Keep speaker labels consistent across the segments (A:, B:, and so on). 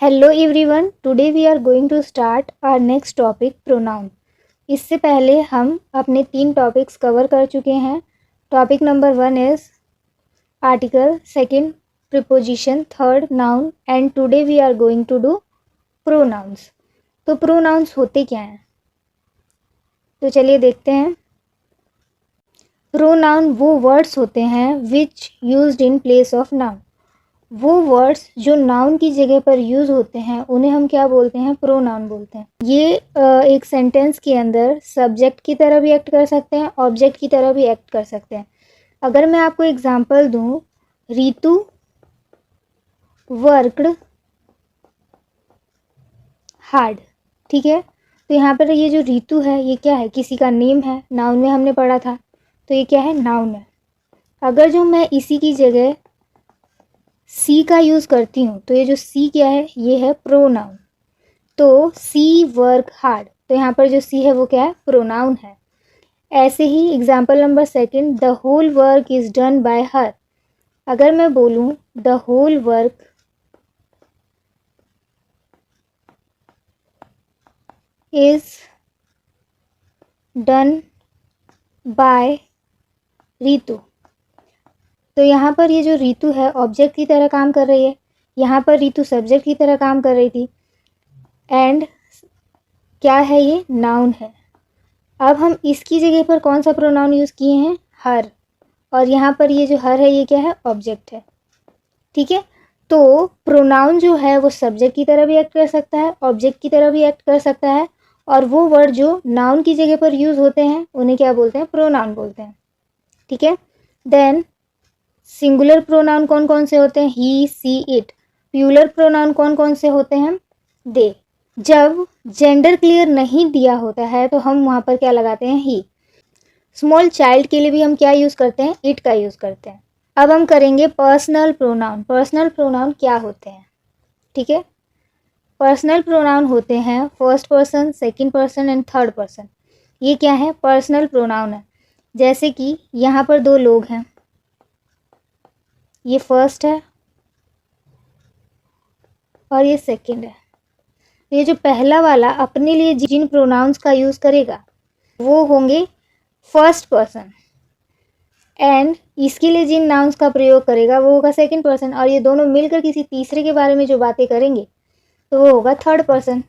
A: Hello everyone, today we are going to start our next topic pronoun. इससे पहले हम अपने 3 टॉपिक्स कवर कर चुके हैं। Topic number 1 is article, second preposition, third noun and today we are going to do pronouns. तो pronouns होते क्या हैं, तो चलिए देखते हैं। प्रोनाउन वो वर्ड्स होते हैं which used in place of noun. वो वर्ड्स जो नाउन की जगह पर यूज़ होते हैं उन्हें हम क्या बोलते हैं, प्रोनाउन बोलते हैं। ये एक सेंटेंस के अंदर सब्जेक्ट की तरह भी एक्ट कर सकते हैं, ऑब्जेक्ट की तरह भी एक्ट कर सकते हैं। अगर मैं आपको एग्जांपल दूं, रीतु वर्कड हार्ड, ठीक है। तो यहाँ पर ये जो रीतु है ये क्या है, किसी का नेम है, नाउन में हमने पढ़ा था, तो ये क्या है, नाउन है। अगर जो मैं इसी की जगह सी का यूज़ करती हूँ तो ये जो सी क्या है, ये है प्रोनाउन। तो सी वर्क हार्ड, तो यहाँ पर जो सी है वो क्या है, प्रोनाउन है। ऐसे ही example number 2, the whole work is done by her. अगर मैं बोलूँ the whole work is done by Ritu, तो यहाँ पर ये जो रीतु है ऑब्जेक्ट की तरह काम कर रही है, यहाँ पर रीतु सब्जेक्ट की तरह काम कर रही थी, एंड क्या है, ये नाउन है। अब हम इसकी जगह पर कौन सा प्रोनाउन यूज़ किए हैं, हर, और यहाँ पर ये जो हर है ये क्या है, ऑब्जेक्ट है, ठीक है। तो प्रोनाउन जो है वो सब्जेक्ट की तरह भी एक्ट कर सकता है, ऑब्जेक्ट की तरह भी एक्ट कर सकता है, और वो वर्ड जो नाउन की जगह पर यूज़ होते हैं उन्हें क्या बोलते हैं, प्रोनाउन बोलते हैं, ठीक है। देन सिंगुलर प्रोनाउन कौन कौन से होते हैं, ही, सी, इट। प्लूरल प्रोनाउन कौन कौन से होते हैं, दे। जब जेंडर क्लियर नहीं दिया होता है तो हम वहाँ पर क्या लगाते हैं, ही। स्मॉल चाइल्ड के लिए भी हम क्या यूज़ करते हैं, इट का यूज़ करते हैं। अब हम करेंगे पर्सनल प्रोनाउन। पर्सनल प्रोनाउन क्या होते हैं, ठीक है। पर्सनल प्रोनाउन होते हैं first person, second person and third person. ये क्या है, पर्सनल प्रोनाउन है। जैसे कि यहाँ पर 2 लोग हैं, ये फर्स्ट है और ये सेकंड है। ये जो पहला वाला अपने लिए जिन प्रोनाउंस का यूज़ करेगा वो होंगे फर्स्ट पर्सन, एंड इसके लिए जिन नाउंस का प्रयोग करेगा वो होगा सेकंड पर्सन, और ये दोनों मिलकर किसी तीसरे के बारे में जो बातें करेंगे तो वो होगा थर्ड पर्सन।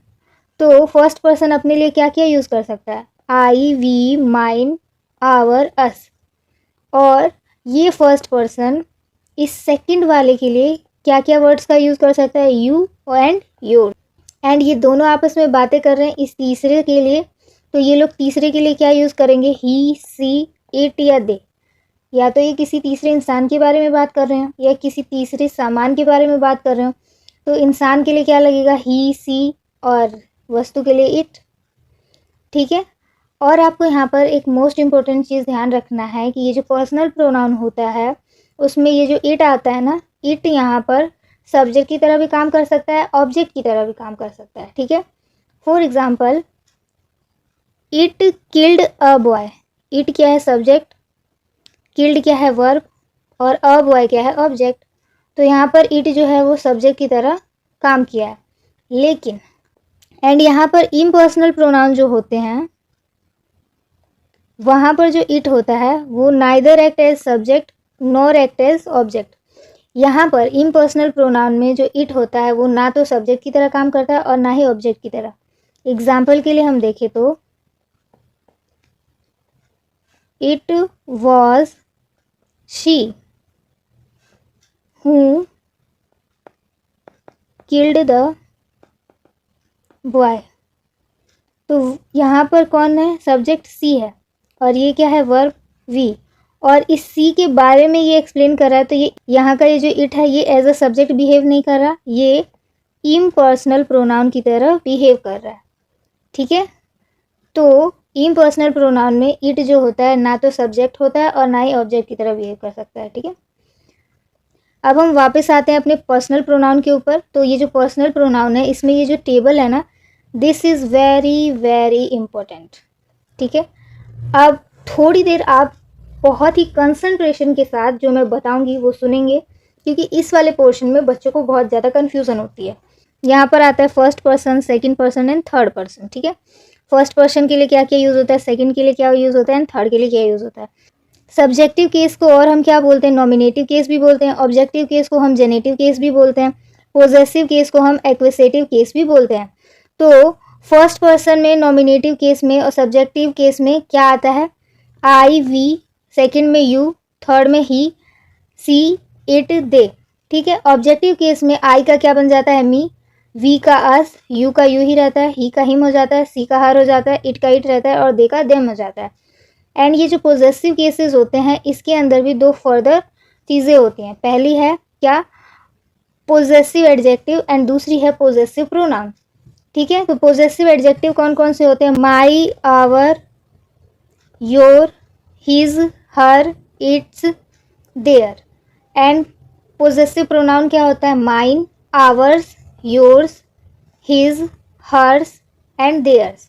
A: तो फर्स्ट पर्सन अपने लिए क्या क्या यूज़ कर सकता है, आई, वी, माइन, आवर, अस, और ये फर्स्ट पर्सन इस सेकंड वाले के लिए क्या क्या वर्ड्स का यूज़ कर सकता है, यू एंड योर। एंड ये दोनों आपस में बातें कर रहे हैं इस तीसरे के लिए, तो ये लोग तीसरे के लिए क्या यूज़ करेंगे, ही, सी, इट या दे। या तो ये किसी तीसरे इंसान के बारे में बात कर रहे हैं या किसी तीसरे सामान के बारे में बात कर रहे हो, तो इंसान के लिए क्या लगेगा, ही, सी, और वस्तु के लिए इट, ठीक है। और आपको यहाँ पर एक मोस्ट इम्पोर्टेंट चीज़ ध्यान रखना है कि ये जो पर्सनल प्रोनाउन होता है उसमें ये जो इट आता है ना, इट यहाँ पर सब्जेक्ट की तरह भी काम कर सकता है, ऑब्जेक्ट की तरह भी काम कर सकता है, ठीक है। For example, it killed a boy. It क्या है, सब्जेक्ट, किल्ड क्या है, वर्ब, और अ बॉय क्या है, ऑब्जेक्ट। तो यहाँ पर इट जो है वो सब्जेक्ट की तरह काम किया है। लेकिन एंड यहाँ पर इम्पर्सनल प्रोनाउन जो होते हैं वहाँ पर जो इट होता है वो neither act as subject nor act as object. यहाँ पर इम्पर्सनल प्रोनाउन में जो इट होता है वो ना तो सब्जेक्ट की तरह काम करता है और ना ही ऑब्जेक्ट की तरह। एग्जाम्पल के लिए हम देखें तो it was she who killed the boy. तो यहाँ पर कौन है, सब्जेक्ट सी है, और ये क्या है, वर्ब वी, और इस सी के बारे में ये एक्सप्लेन कर रहा है। तो ये यहाँ का ये जो इट है ये एज अ सब्जेक्ट बिहेव नहीं कर रहा, ये इम्पर्सनल प्रोनाउन की तरह बिहेव कर रहा है, ठीक है। तो इम्पर्सनल प्रोनाउन में इट जो होता है ना तो सब्जेक्ट होता है और ना ही ऑब्जेक्ट की तरह बिहेव कर सकता है, ठीक है। अब हम वापस आते हैं अपने पर्सनल प्रोनाउन के ऊपर। तो ये जो पर्सनल प्रोनाउन है इसमें ये जो टेबल है ना, this is very very important, ठीक है। अब थोड़ी देर आप बहुत ही कंसंट्रेशन के साथ जो मैं बताऊंगी वो सुनेंगे, क्योंकि इस वाले पोर्शन में बच्चों को बहुत ज़्यादा कन्फ्यूज़न होती है। यहाँ पर आता है first person, second person and third person, ठीक है। फर्स्ट पर्सन के लिए क्या क्या यूज़ होता है, सेकंड के लिए क्या यूज़ होता है एंड थर्ड के लिए क्या यूज़ होता है। सब्जेक्टिव केस को और हम क्या बोलते हैं, नॉमिनेटिव केस भी बोलते हैं। ऑब्जेक्टिव केस को हम जेनेटिव केस भी बोलते हैं। पोजेसिव केस को हम एक्वेसेटिव केस भी बोलते हैं। तो फर्स्ट पर्सन में, नॉमिनेटिव केस में और सब्जेक्टिव केस में क्या आता है, आई, वी, सेकंड में यू, थर्ड में ही, सी, इट, दे, ठीक है। ऑब्जेक्टिव केस में आई का क्या बन जाता है, मी, वी का अस, यू का यू ही रहता है, ही का हिम हो जाता है, सी का हर हो जाता है, इट का इट रहता है और दे का देम हो जाता है। एंड ये जो पोजेसिव केसेस होते हैं इसके अंदर भी दो फर्दर चीज़ें होती हैं। पहली है क्या, पोजेसिव एडजेक्टिव एंड दूसरी है पोजेसिव प्रोनाउन, ठीक है। तो पोजेसिव एडजेक्टिव कौन कौन से होते हैं, my, our, your, his, her, its, their. And possessive pronoun क्या होता है, mine, ours, yours, his, hers and theirs.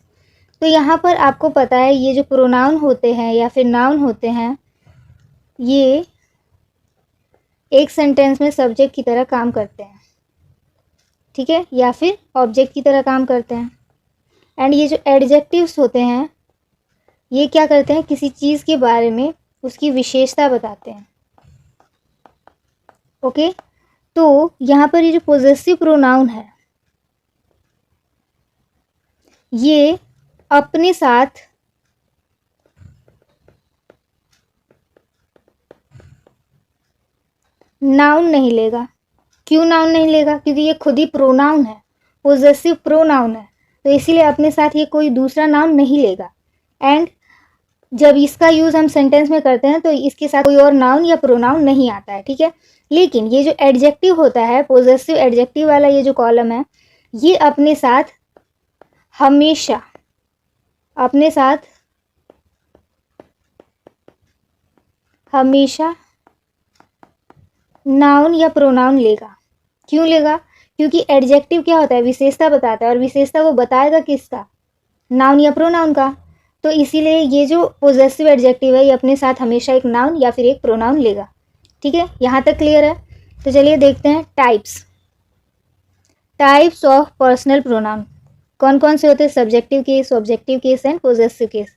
A: तो यहाँ पर आपको पता है ये जो प्रोनाउन होते हैं या फिर नाउन होते हैं ये एक सेंटेंस में सब्जेक्ट की तरह काम करते हैं, ठीक है, या फिर ऑब्जेक्ट की तरह काम करते हैं। एंड ये जो एडजेक्टिव्स होते हैं ये क्या करते हैं, किसी चीज़ के बारे में उसकी विशेषता बताते हैं। ओके, तो यहाँ पर ये जो पोजेसिव प्रोनाउन है ये अपने साथ नाउन नहीं लेगा। क्यों नाउन नहीं लेगा, क्योंकि ये खुद ही प्रोनाउन है, पोजेसिव प्रोनाउन है, तो इसीलिए अपने साथ ये कोई दूसरा नाउन नहीं लेगा। एंड जब इसका यूज़ हम सेंटेंस में करते हैं तो इसके साथ कोई और नाउन या प्रोनाउन नहीं आता है, ठीक है। लेकिन ये जो एडजेक्टिव होता है, पोजेसिव एडजेक्टिव वाला ये जो कॉलम है ये अपने साथ हमेशा नाउन या प्रोनाउन लेगा। क्यों लेगा, क्योंकि एडजेक्टिव क्या होता है, विशेषता बताता है, और विशेषता वो बताएगा किसका, नाउन या प्रोनाउन का। तो इसीलिए ये जो पोजेसिव एडजेक्टिव है ये अपने साथ हमेशा एक नाउन या फिर एक प्रोनाउन लेगा, ठीक है। यहाँ तक क्लियर है। तो चलिए देखते हैं टाइप्स ऑफ पर्सनल प्रोनाउन कौन कौन से होते हैं, subjective case, objective case and possessive case.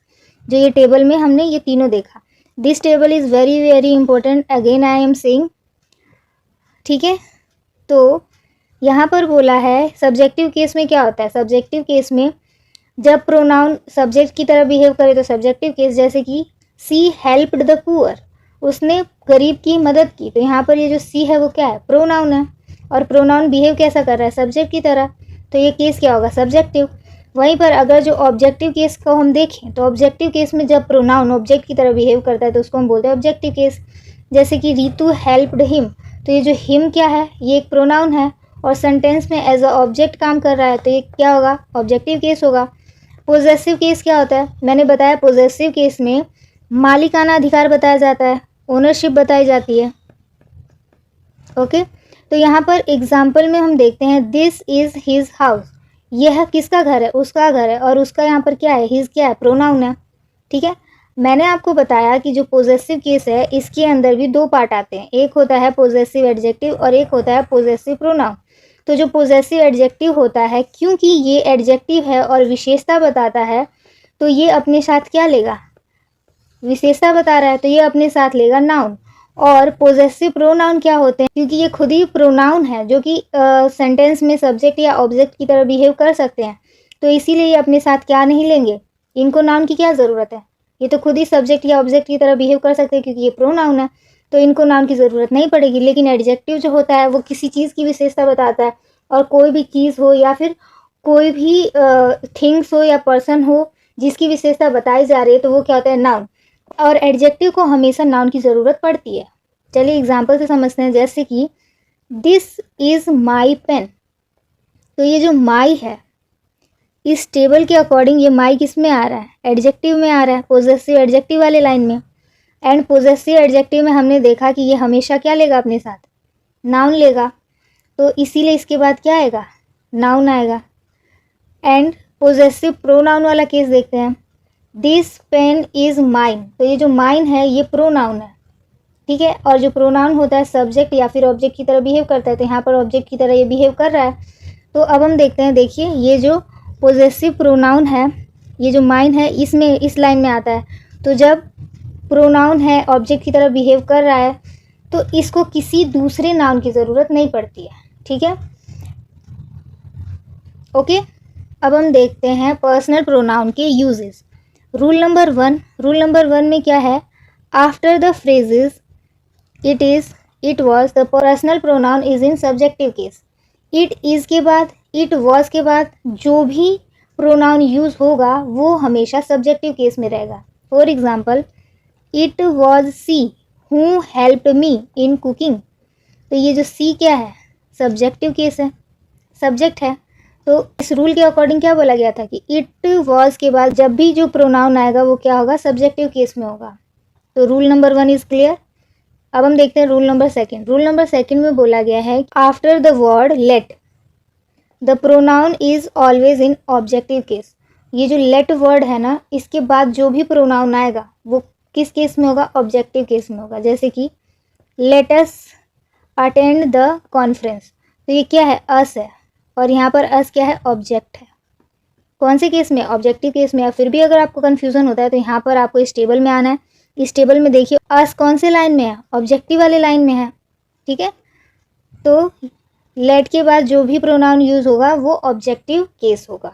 A: जो ये टेबल में हमने ये तीनों देखा। This table is very very important, again I am saying, ठीक है। तो यहाँ पर बोला है सब्जेक्टिव केस में क्या होता है, सब्जेक्टिव केस में जब प्रोनाउन सब्जेक्ट की तरह बिहेव करे तो सब्जेक्टिव केस, जैसे कि सी हेल्प्ड द पुअर, उसने गरीब की मदद की, तो यहाँ पर ये जो सी है वो क्या है, प्रोनाउन है, और प्रोनाउन बिहेव कैसा कर रहा है, सब्जेक्ट की तरह, तो ये केस क्या होगा, सब्जेक्टिव। वहीं पर अगर जो ऑब्जेक्टिव केस को हम देखें तो ऑब्जेक्टिव केस में जब प्रोनाउन ऑब्जेक्ट की तरह बिहेव करता है तो उसको हम बोलते हैं ऑब्जेक्टिव केस। जैसे कि रितु हेल्प्ड हिम, तो ये जो हिम क्या है, ये एक प्रोनाउन है और सेंटेंस में एज अ ऑब्जेक्ट काम कर रहा है, तो ये क्या होगा, ऑब्जेक्टिव केस होगा। पोजेसिव केस क्या होता है, मैंने बताया पोजेसिव केस में मालिकाना अधिकार बताया जाता है, ओनरशिप बताई जाती है। ओके, तो यहाँ पर एग्जाम्पल में हम देखते हैं दिस इज़ हिज हाउस, यह किसका घर है, उसका घर है, और उसका यहाँ पर क्या है, हिज क्या है, प्रोनाउन है, ठीक है। मैंने आपको बताया कि जो पोजेसिव केस है इसके अंदर भी दो पार्ट आते हैं, एक होता है पोजेसिव एडजेक्टिव और एक होता है पोजेसिव प्रोनाउन। तो जो पोजेसिव एडजेक्टिव होता है, क्योंकि ये एडजेक्टिव है और विशेषता बताता है, तो ये अपने साथ क्या लेगा, विशेषता बता रहा है तो ये अपने साथ लेगा नाउन। और पोजेसिव प्रोनाउन क्या होते हैं, क्योंकि ये खुद ही प्रोनाउन है जो कि सेंटेंस में सब्जेक्ट या ऑब्जेक्ट की तरह बिहेव कर सकते हैं, तो इसीलिए ये अपने साथ क्या नहीं लेंगे, इनको नाउन की क्या ज़रूरत है, ये तो खुद ही सब्जेक्ट या ऑब्जेक्ट की तरह बिहेव कर सकते हैं क्योंकि ये प्रोनाउन है, तो इनको नाउन की ज़रूरत नहीं पड़ेगी। लेकिन एडजेक्टिव जो होता है वो किसी चीज़ की विशेषता बताता है, और कोई भी चीज़ हो या फिर कोई भी थिंग्स हो या पर्सन हो जिसकी विशेषता बताई जा रही है तो वो क्या होता है, नाउन। और एडजेक्टिव को हमेशा नाउन की ज़रूरत पड़ती है। चलिए एग्जाम्पल से समझते हैं, जैसे कि दिस इज़ माई पेन, तो ये जो माई है इस टेबल के अकॉर्डिंग ये माई किस में आ रहा है, एडजेक्टिव में आ रहा है, पोजेसिव एडजेक्टिव वाले लाइन में। एंड पोजेसिव एडजेक्टिव में हमने देखा कि ये हमेशा क्या लेगा, अपने साथ नाउन लेगा, तो इसीलिए इसके बाद क्या आएगा, नाउन आएगा। एंड पोजेसिव प्रोनाउन वाला केस देखते हैं, दिस पेन इज़ माइन, तो ये जो माइन है ये प्रोनाउन है, ठीक है। और जो प्रोनाउन होता है सब्जेक्ट या फिर ऑब्जेक्ट की तरह बिहेव करता है, तो यहाँ पर ऑब्जेक्ट की तरह ये बिहेव कर रहा है, तो अब हम देखते हैं, देखिए ये जो पोजेसिव प्रोनाउन है, ये जो माइन है, इसमें इस लाइन में आता है। तो जब प्रोनाउन है ऑब्जेक्ट की तरह बिहेव कर रहा है तो इसको किसी दूसरे नाउन की ज़रूरत नहीं पड़ती है, ठीक है। ओके, अब हम देखते हैं पर्सनल प्रोनाउन के यूजेस। रूल नंबर 1 में क्या है, after the phrases it is, it was, the personal pronoun is in subjective case. It is के बाद, इट वॉज के बाद जो भी प्रोनाउन यूज़ होगा वो हमेशा सब्जेक्टिव केस में रहेगा। For example, it was see who helped me in cooking. तो ये जो सी क्या है, सब्जेक्टिव केस है, सब्जेक्ट है। तो इस रूल के अकॉर्डिंग क्या बोला गया था कि इट वॉज के बाद जब भी जो प्रोनाउन आएगा वो क्या होगा, सब्जेक्टिव केस में होगा। तो रूल नंबर 1 इज़ क्लियर। अब हम देखते हैं रूल नंबर 2। रूल नंबर 2 में बोला गया है after the word let the pronoun is always in objective case. ये जो लेट वर्ड है ना, इसके बाद जो भी प्रोनाउन आएगा वो किस केस में होगा, ऑब्जेक्टिव केस में होगा। जैसे कि let us attend the conference, तो ये क्या है, अस है, और यहाँ पर अस क्या है, ऑब्जेक्ट है। कौन से केस में, ऑब्जेक्टिव केस में। फिर भी अगर आपको कन्फ्यूज़न होता है तो यहाँ पर आपको इस टेबल में आना है। इस टेबल में देखिए अस कौन से लाइन में है, ऑब्जेक्टिव वाले लाइन में है, ठीक है। तो लेट के बाद जो भी प्रोनाउन यूज़ होगा वो ऑब्जेक्टिव केस होगा।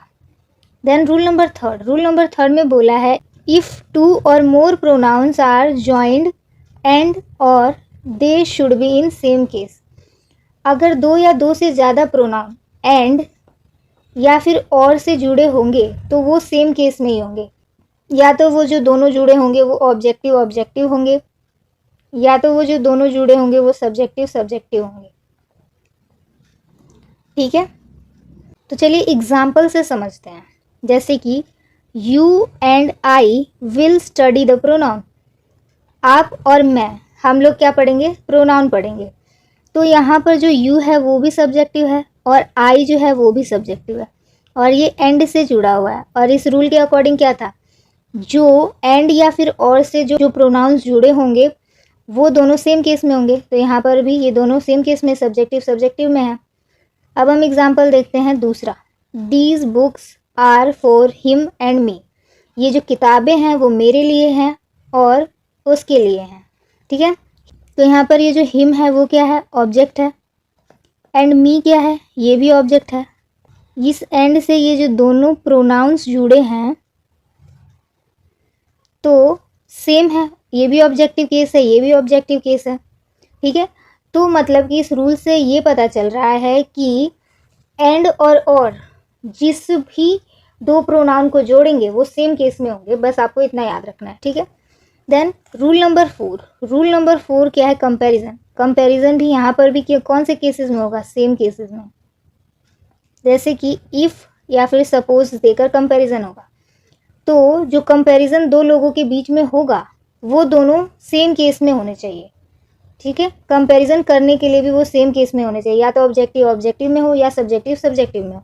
A: देन रूल नंबर 3 में बोला है इफ़ 2 और मोर प्रोनाउंस आर जॉइंड एंड और they should be in same case. अगर 2 या 2 से ज़्यादा प्रोनाउन एंड या फिर और से जुड़े होंगे तो वो सेम केस में ही होंगे। या तो वो जो दोनों जुड़े होंगे वो ऑब्जेक्टिव होंगे, या तो वो जो दोनों जुड़े होंगे वो सब्जेक्टिव होंगे, ठीक है। तो चलिए एग्जाम्पल से समझते हैं। जैसे कि you and I will study the pronoun. आप और मैं, हम लोग क्या पढ़ेंगे, प्रोनाउन पढ़ेंगे। तो यहाँ पर जो यू है वो भी सब्जेक्टिव है और आई जो है वो भी सब्जेक्टिव है, और ये एंड से जुड़ा हुआ है। और इस रूल के अकॉर्डिंग क्या था, जो एंड या फिर और से जो प्रोनाउंस जुड़े होंगे वो दोनों सेम केस में होंगे। तो यहाँ पर भी ये दोनों सेम केस में, सब्जेक्टिव में है। अब हम एग्जाम्पल देखते हैं दूसरा। These books are for him and me. ये जो किताबें हैं वो मेरे लिए हैं और उसके लिए हैं, ठीक है। तो यहाँ पर ये जो हिम है वो क्या है, ऑब्जेक्ट है, एंड मी क्या है, ये भी ऑब्जेक्ट है। इस एंड से ये जो दोनों प्रोनाउंस जुड़े हैं तो सेम है, ये भी ऑब्जेक्टिव केस है, ये भी ऑब्जेक्टिव केस है, ठीक है। तो मतलब कि इस रूल से ये पता चल रहा है कि एंड और जिस भी 2 प्रोनाउन को जोड़ेंगे वो सेम केस में होंगे, बस आपको इतना याद रखना है, ठीक है। देन रूल नंबर 4 क्या है, कंपैरिजन भी यहाँ पर भी कौन से केसेस में होगा, सेम केसेस में। जैसे कि इफ़ या फिर सपोज देकर कंपैरिजन होगा। तो जो कंपैरिजन 2 लोगों के बीच में होगा वो दोनों सेम केस में होने चाहिए, ठीक है। कंपैरिजन करने के लिए भी वो सेम केस में होने चाहिए, या तो ऑब्जेक्टिव में हो या सब्जेक्टिव में हो।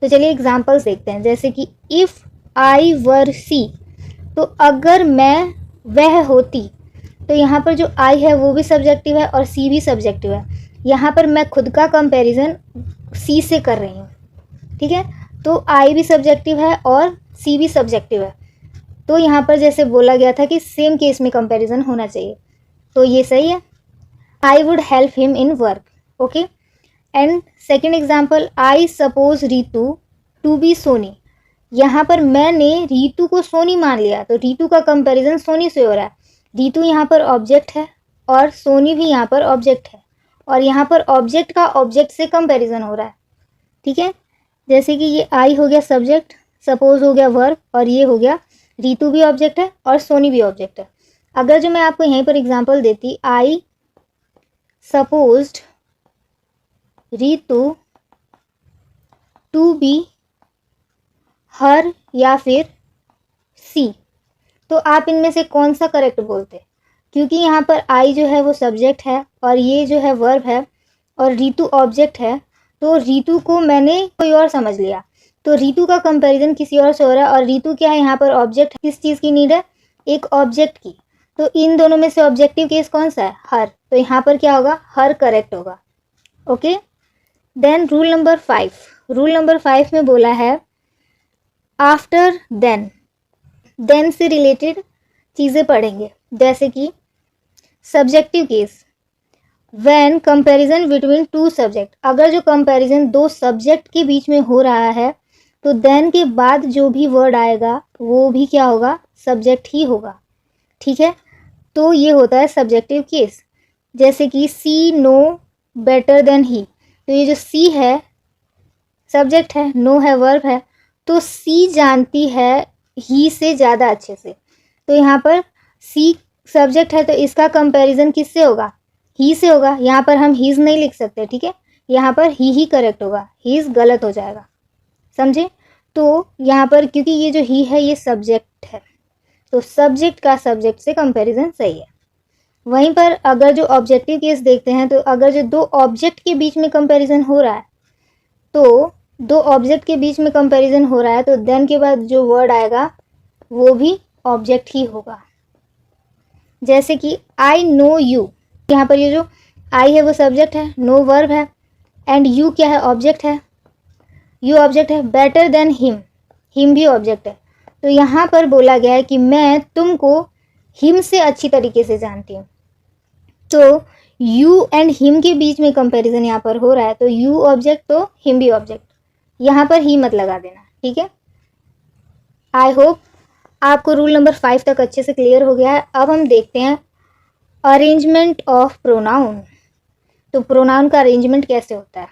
A: तो चलिए एग्जांपल्स देखते हैं। जैसे कि इफ़ आई वर सी, तो अगर मैं वह होती, तो यहाँ पर जो आई है वो भी सब्जेक्टिव है और सी भी सब्जेक्टिव है। यहाँ पर मैं खुद का कंपैरिजन सी से कर रही हूँ, ठीक है। तो आई भी सब्जेक्टिव है और सी भी सब्जेक्टिव है। तो यहाँ पर जैसे बोला गया था कि सेम केस में कंपैरिजन होना चाहिए, तो ये सही है। I would help him in work, okay. And second example, I suppose Ritu to be Soni. यहाँ पर मैंने रीतू को सोनी मान लिया, तो रीतू का कंपैरिजन सोनी से हो रहा है। रीतू यहाँ पर ऑब्जेक्ट है और सोनी भी यहाँ पर ऑब्जेक्ट है, और यहाँ पर ऑब्जेक्ट का ऑब्जेक्ट से कंपैरिजन हो रहा है, ठीक है। जैसे कि ये आई हो गया सब्जेक्ट, सपोज हो गया वर्ब, और ये हो गया रीतू भी ऑब्जेक्ट है और सोनी भी ऑब्जेक्ट है। अगर जो मैं आपको यहीं पर एग्जांपल देती, आई सपोज्ड रीतू टू बी हर या फिर सी, तो आप इनमें से कौन सा करेक्ट बोलते? क्योंकि यहाँ पर आई जो है वो सब्जेक्ट है और ये जो है वर्ब है और रीतू ऑब्जेक्ट है, तो रीतू को मैंने कोई और समझ लिया, तो रीतू का कंपैरिजन किसी और से हो रहा है। और रीतू क्या है यहाँ पर ऑब्जेक्ट, किस चीज़ की नीड है, एक ऑब्जेक्ट की। तो इन दोनों में से ऑब्जेक्टिव केस कौन सा है, हर। तो यहाँ पर क्या होगा, हर करेक्ट होगा, okay. Then rule number 5, rule number 5 में बोला है आफ्टर देन से रिलेटेड चीज़ें पढ़ेंगे, जैसे कि subjective case, when comparison between two subject, अगर जो कंपैरिजन दो सब्जेक्ट के बीच में हो रहा है तो देन के बाद जो भी वर्ड आएगा वो भी क्या होगा, सब्जेक्ट ही होगा। ठीक है, तो ये होता है सब्जेक्टिव केस। जैसे कि सी नो बेटर देन ही, तो ये जो सी है सब्जेक्ट है, नो है वर्ब है, तो सी जानती है ही से ज़्यादा अच्छे से। तो यहाँ पर सी सब्जेक्ट है तो इसका कंपैरिजन किससे होगा, ही से होगा। यहाँ पर हम हीज नहीं लिख सकते, ठीक है, यहाँ पर ही करेक्ट होगा, हीज गलत हो जाएगा, समझे। तो यहाँ पर क्योंकि ये जो ही है ये सब्जेक्ट है, तो सब्जेक्ट का सब्जेक्ट से कंपैरिजन सही है। वहीं पर अगर जो ऑब्जेक्टिव केस देखते हैं, तो अगर जो दो ऑब्जेक्ट के बीच में कंपैरिजन हो रहा है, तो दो ऑब्जेक्ट के बीच में कंपैरिजन हो रहा है तो देन के बाद जो वर्ड आएगा वो भी ऑब्जेक्ट ही होगा। जैसे कि आई नो यू, यहाँ पर ये जो आई है वो सब्जेक्ट है, नो वर्ब है, एंड यू क्या है, ऑब्जेक्ट है, यू ऑब्जेक्ट है, बेटर देन हिम भी ऑब्जेक्ट है। तो यहाँ पर बोला गया है कि मैं तुमको हिम से अच्छी तरीके से जानती हूँ। तो यू एंड हिम के बीच में कंपैरिजन यहाँ पर हो रहा है, तो यू ऑब्जेक्ट तो हिम भी ऑब्जेक्ट, यहाँ पर ही मत लगा देना, ठीक है। आई होप आपको रूल नंबर 5 तक अच्छे से क्लियर हो गया है। अब हम देखते हैं अरेंजमेंट ऑफ प्रोनाउन। तो प्रोनाउन का अरेंजमेंट कैसे होता है,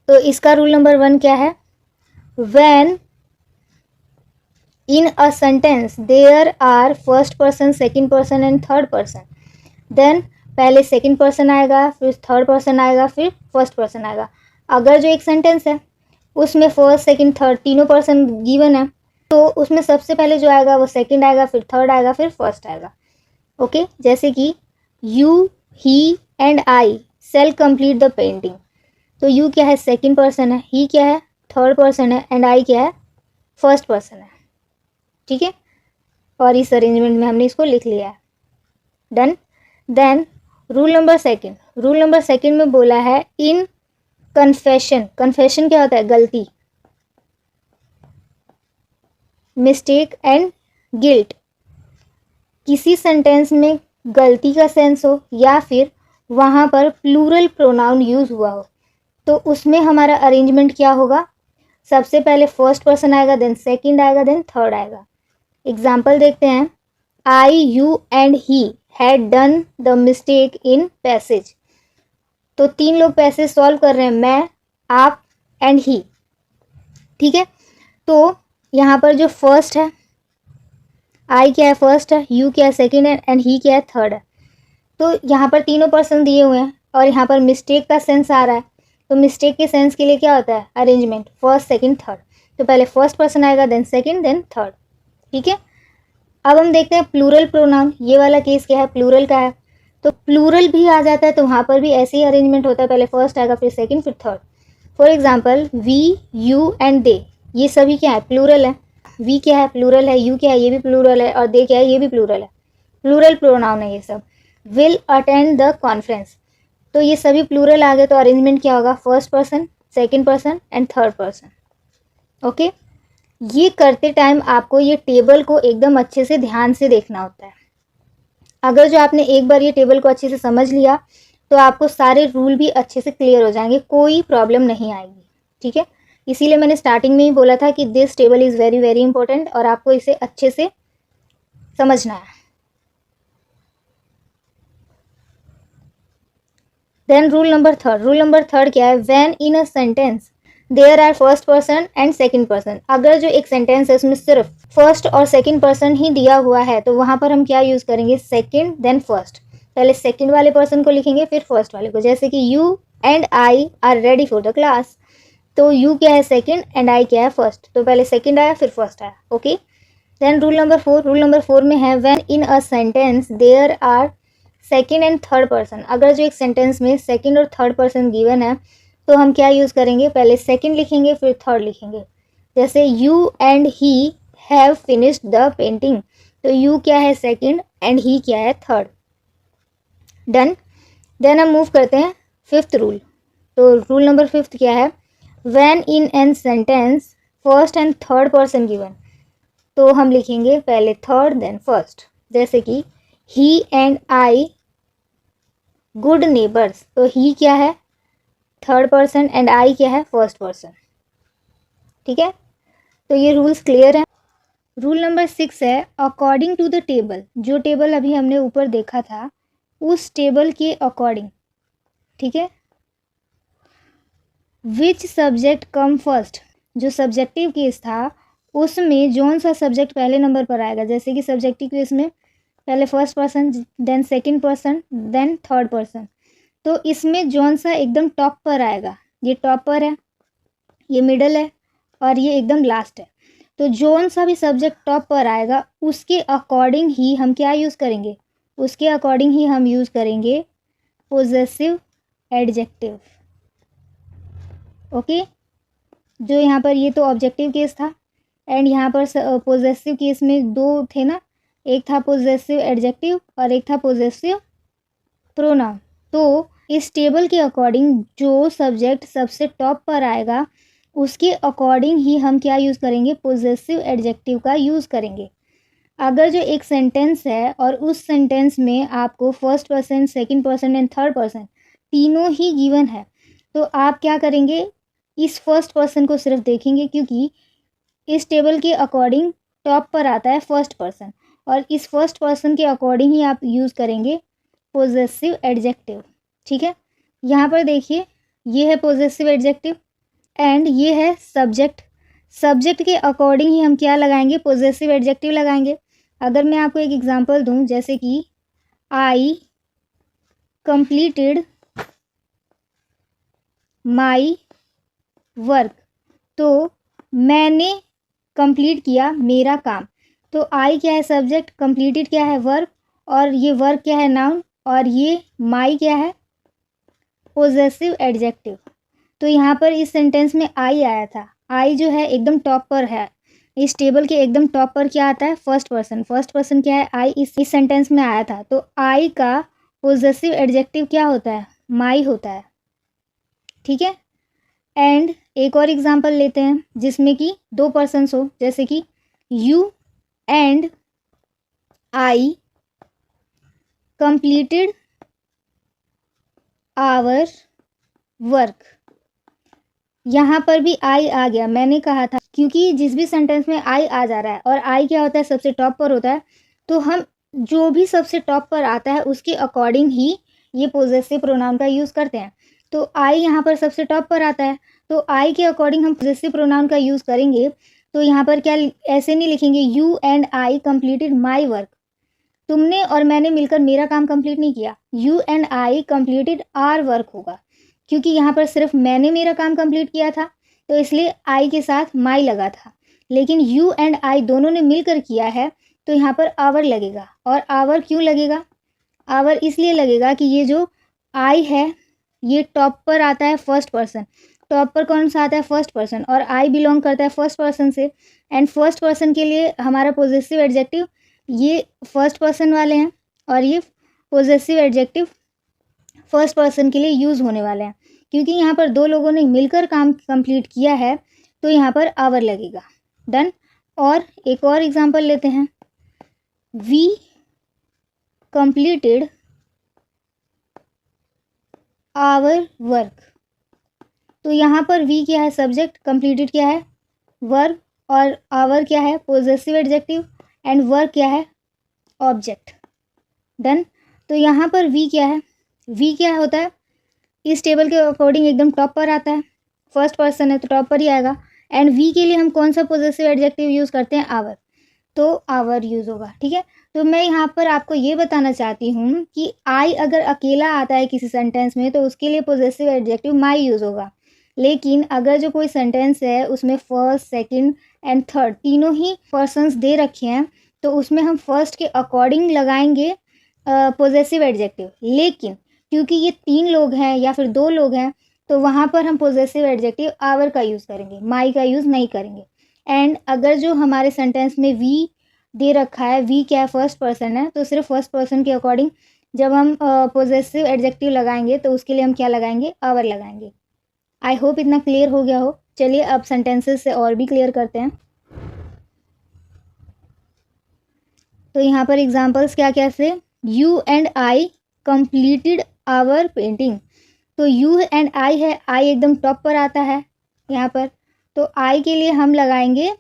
A: तो इसका रूल नंबर 1 क्या है, when in a sentence there are first person, second person and third person, then पहले सेकंड पर्सन आएगा, फिर थर्ड पर्सन आएगा, फिर फर्स्ट पर्सन आएगा। अगर जो एक सेंटेंस है उसमें फर्स्ट सेकंड थर्ड तीनों पर्सन गिवन है, तो उसमें सबसे पहले जो आएगा वो सेकंड आएगा, फिर थर्ड आएगा, फिर फर्स्ट आएगा। ओके, जैसे कि you, he and I shall complete the painting, तो यू क्या है, सेकंड पर्सन है, ही क्या है, थर्ड पर्सन है, एंड आई क्या है, फर्स्ट पर्सन है। ठीक है, और इस अरेंजमेंट में हमने इसको लिख लिया है, done. Then rule number second में बोला है इन कन्फेशन क्या होता है, गलती, मिस्टेक एंड गिल्ट, किसी सेंटेंस में गलती का सेंस हो या फिर वहाँ पर प्लूरल प्रोनाउन यूज हुआ हो, तो उसमें हमारा अरेंजमेंट क्या होगा, सबसे पहले फर्स्ट पर्सन आएगा, देन सेकंड आएगा, देन थर्ड आएगा। एग्जाम्पल देखते हैं, I, you and he had done the mistake in passage, तो 3 लोग पैसेज सॉल्व कर रहे हैं, मैं, आप एंड ही। ठीक है, तो यहाँ पर जो फर्स्ट है, आई क्या है, फर्स्ट है, यू क्या है, सेकंड है, एंड ही क्या है, थर्ड है। तो यहाँ पर तीनों पर्सन दिए हुए हैं और यहाँ पर मिस्टेक का सेंस आ रहा है, तो मिस्टेक के सेंस के लिए क्या होता है, अरेंजमेंट फर्स्ट सेकंड थर्ड, तो पहले फर्स्ट पर्सन आएगा, देन सेकंड, देन थर्ड। ठीक है, अब हम देखते हैं प्लूरल प्रोनाउन, ये वाला केस क्या है, प्लूरल का है, तो प्लूरल भी आ जाता है, तो वहाँ पर भी ऐसे ही अरेंजमेंट होता है, पहले फर्स्ट आएगा, फिर सेकंड, फिर third. For example we, you and they, ये सभी क्या है, प्लूरल है। वी क्या है, प्लूरल है, यू क्या है, ये भी प्लूरल है, और दे क्या है, ये भी प्लूरल है, प्लूरल प्रोनाउन है ये सब। विल अटेंड द कॉन्फ्रेंस, तो ये सभी प्लूरल आ गए, तो अरेंजमेंट क्या होगा, first person, second person and third person. Okay, ये करते टाइम आपको ये टेबल को एकदम अच्छे से ध्यान से देखना होता है। अगर जो आपने एक बार ये टेबल को अच्छे से समझ लिया तो आपको सारे रूल भी अच्छे से क्लियर हो जाएंगे, कोई प्रॉब्लम नहीं आएगी। ठीक है, इसीलिए मैंने स्टार्टिंग में ही बोला था कि this table is very very important और आपको इसे अच्छे से समझना है। देन रूल नंबर थर्ड क्या है, when in a sentence there are first person and second person, अगर जो एक सेंटेंस है उसमें सिर्फ फर्स्ट और सेकंड पर्सन ही दिया हुआ है तो वहाँ पर हम क्या यूज़ करेंगे, सेकंड देन फर्स्ट, पहले सेकंड वाले पर्सन को लिखेंगे फिर फर्स्ट वाले को। जैसे कि you and I R ready for the class, तो यू क्या है, सेकंड एंड आई क्या है, फर्स्ट, तो पहले सेकंड आया फिर फर्स्ट आया। Okay, then rule number four में है when in a sentence there are second and third person, अगर जो एक सेंटेंस में सेकंड और थर्ड पर्सन गिवन है तो हम क्या यूज़ करेंगे, पहले सेकंड लिखेंगे फिर थर्ड लिखेंगे। जैसे you and he have finished the painting, तो यू क्या है, सेकंड एंड ही क्या है, थर्ड। डन। देन हम मूव करते हैं फिफ्थ रूल। तो रूल नंबर फिफ्थ क्या है, when in an sentence first and third person given, तो हम लिखेंगे पहले थर्ड देन फर्स्ट। जैसे कि ही एंड आई गुड नेबर्स, तो ही क्या है थर्ड पर्सन एंड आई क्या है फर्स्ट पर्सन। ठीक है, तो ये रूल्स क्लियर हैं। रूल नंबर 6 है अकॉर्डिंग टू द टेबल। जो टेबल अभी हमने ऊपर देखा था उस टेबल के अकॉर्डिंग, ठीक है। विच सब्जेक्ट कम फर्स्ट, जो सब्जेक्टिव केस था उसमें जौन सा सब्जेक्ट पहले नंबर पर आएगा। जैसे कि सब्जेक्टिव केस में पहले first person, then second person, then third person. तो इसमें जौन सा एकदम टॉप पर आएगा, ये टॉप पर है, ये मिडल है और ये एकदम लास्ट है। तो जौन सा भी सब्जेक्ट टॉप पर आएगा उसके अकॉर्डिंग ही हम क्या यूज़ करेंगे, उसके अकॉर्डिंग ही हम यूज़ करेंगे पोजेसिव एडजेक्टिव। ओके, जो यहाँ पर ये तो ऑब्जेक्टिव केस था एंड यहाँ पर पोजेसिव केस में दो थे ना, एक था पोजेसिव एडजेक्टिव और एक था पोजेसिव प्रोनाउन। तो इस टेबल के अकॉर्डिंग जो सब्जेक्ट सबसे टॉप पर आएगा उसके अकॉर्डिंग ही हम क्या यूज़ करेंगे, पोजेसिव एडजेक्टिव का यूज़ करेंगे। अगर जो एक सेंटेंस है और उस सेंटेंस में आपको first person, second person and third person तीनों ही गिवन है, तो आप क्या करेंगे, इस फर्स्ट पर्सन को सिर्फ देखेंगे क्योंकि इस टेबल के अकॉर्डिंग टॉप पर आता है फर्स्ट पर्सन और इस फर्स्ट पर्सन के अकॉर्डिंग ही आप यूज़ करेंगे पोजेसिव एडजेक्टिव। ठीक है, यहाँ पर देखिए ये है पोजेसिव एडजेक्टिव एंड ये है सब्जेक्ट। सब्जेक्ट के अकॉर्डिंग ही हम क्या लगाएंगे, पोजेसिव एडजेक्टिव लगाएंगे। अगर मैं आपको एक एग्जांपल दूं, जैसे कि आई कंप्लीटेड माई वर्क, तो मैंने कंप्लीट किया मेरा काम। तो आई क्या है सब्जेक्ट, कंप्लीटेड क्या है वर्क, और ये वर्क क्या है नाउन, और ये माई क्या है पोजेसिव एडजेक्टिव। तो यहाँ पर इस सेंटेंस में आई आया था, आई जो है एकदम टॉप पर है, इस टेबल के एकदम टॉप पर क्या आता है फर्स्ट पर्सन। फर्स्ट पर्सन क्या है आई, इस सेंटेंस में आया था, तो आई का पोजेसिव एडजेक्टिव क्या होता है, माई होता है। ठीक है, एंड एक और एग्जांपल लेते हैं जिसमें कि दो पर्सन्स हो, जैसे कि you and I completed our work. यहाँ पर भी आई आ गया, मैंने कहा था क्योंकि जिस भी सेंटेंस में आई आ जा रहा है और आई क्या होता है सबसे टॉप पर होता है, तो हम जो भी सबसे टॉप पर आता है उसके अकॉर्डिंग ही ये पोजेसिव प्रोनाउन का यूज़ करते हैं। तो आई यहाँ पर सबसे टॉप पर आता है, तो आई के अकॉर्डिंग हम पोजेसिव प्रोनाउन का यूज़ करेंगे। तो यहाँ पर क्या ऐसे नहीं लिखेंगे you and I completed my work, तुमने और मैंने मिलकर मेरा काम कंप्लीट नहीं किया। You and I completed our work होगा, क्योंकि यहाँ पर सिर्फ मैंने मेरा काम कंप्लीट किया था तो इसलिए आई के साथ माई लगा था। लेकिन यू एंड आई दोनों ने मिलकर किया है तो यहाँ पर आवर लगेगा। और आवर क्यों लगेगा, आवर इसलिए लगेगा कि ये जो आई है ये टॉप पर आता है फर्स्ट पर्सन। टॉप पर कौन सा आता है फर्स्ट पर्सन, और आई बिलोंग करता है फर्स्ट पर्सन से, एंड फर्स्ट पर्सन के लिए हमारा पोजेसिव एडजेक्टिव ये फर्स्ट पर्सन वाले हैं और ये पोजेसिव एडजेक्टिव फर्स्ट पर्सन के लिए यूज़ होने वाले हैं। क्योंकि यहाँ पर दो लोगों ने मिलकर काम कंप्लीट किया है तो यहाँ पर आवर लगेगा। डन। और एक और एग्जांपल लेते हैं, वी कंप्लीटेड आवर वर्क। तो यहाँ पर वी क्या है सब्जेक्ट, कंप्लीटेड क्या है वर्क, और आवर क्या है पोजेसिव एडजेक्टिव, एंड वर्क क्या है ऑब्जेक्ट। डन। तो यहाँ पर वी क्या है, वी क्या होता है इस टेबल के अकॉर्डिंग एकदम टॉप पर आता है, फर्स्ट पर्सन है तो टॉप पर ही आएगा। एंड वी के लिए हम कौन सा पोजेसिव एडजेक्टिव यूज़ करते हैं, आवर, तो आवर यूज़ होगा। ठीक है, तो मैं यहाँ पर आपको ये बताना चाहती हूँ कि आई अगर अकेला आता है किसी सेंटेंस में तो उसके लिए पोजेसिव एडजेक्टिव माई यूज़ होगा। लेकिन अगर जो कोई सेंटेंस है उसमें फर्स्ट, सेकंड एंड थर्ड तीनों ही पर्सन्स दे रखे हैं तो उसमें हम फर्स्ट के अकॉर्डिंग लगाएंगे पोजेसिव एडजेक्टिव। लेकिन क्योंकि ये तीन लोग हैं या फिर दो लोग हैं तो वहाँ पर हम पोजेसिव एडजेक्टिव आवर का यूज़ करेंगे, माई का यूज़ नहीं करेंगे। एंड अगर जो हमारे सेंटेंस में वी दे रखा है, वी क्या है फर्स्ट पर्सन है, तो सिर्फ फर्स्ट पर्सन के अकॉर्डिंग जब हम पोजेसिव एडजेक्टिव लगाएंगे तो उसके लिए हम क्या लगाएंगे, आवर लगाएंगे। आई होप इतना क्लियर हो गया हो। चलिए अब सेंटेंसेस से और भी क्लियर करते हैं। तो यहाँ पर एग्जाम्पल्स क्या क्या से, you and I completed our painting. तो यू एंड आई है, आई एकदम टॉप पर आता है यहाँ पर। तो आई के लिए हम लगाएंगे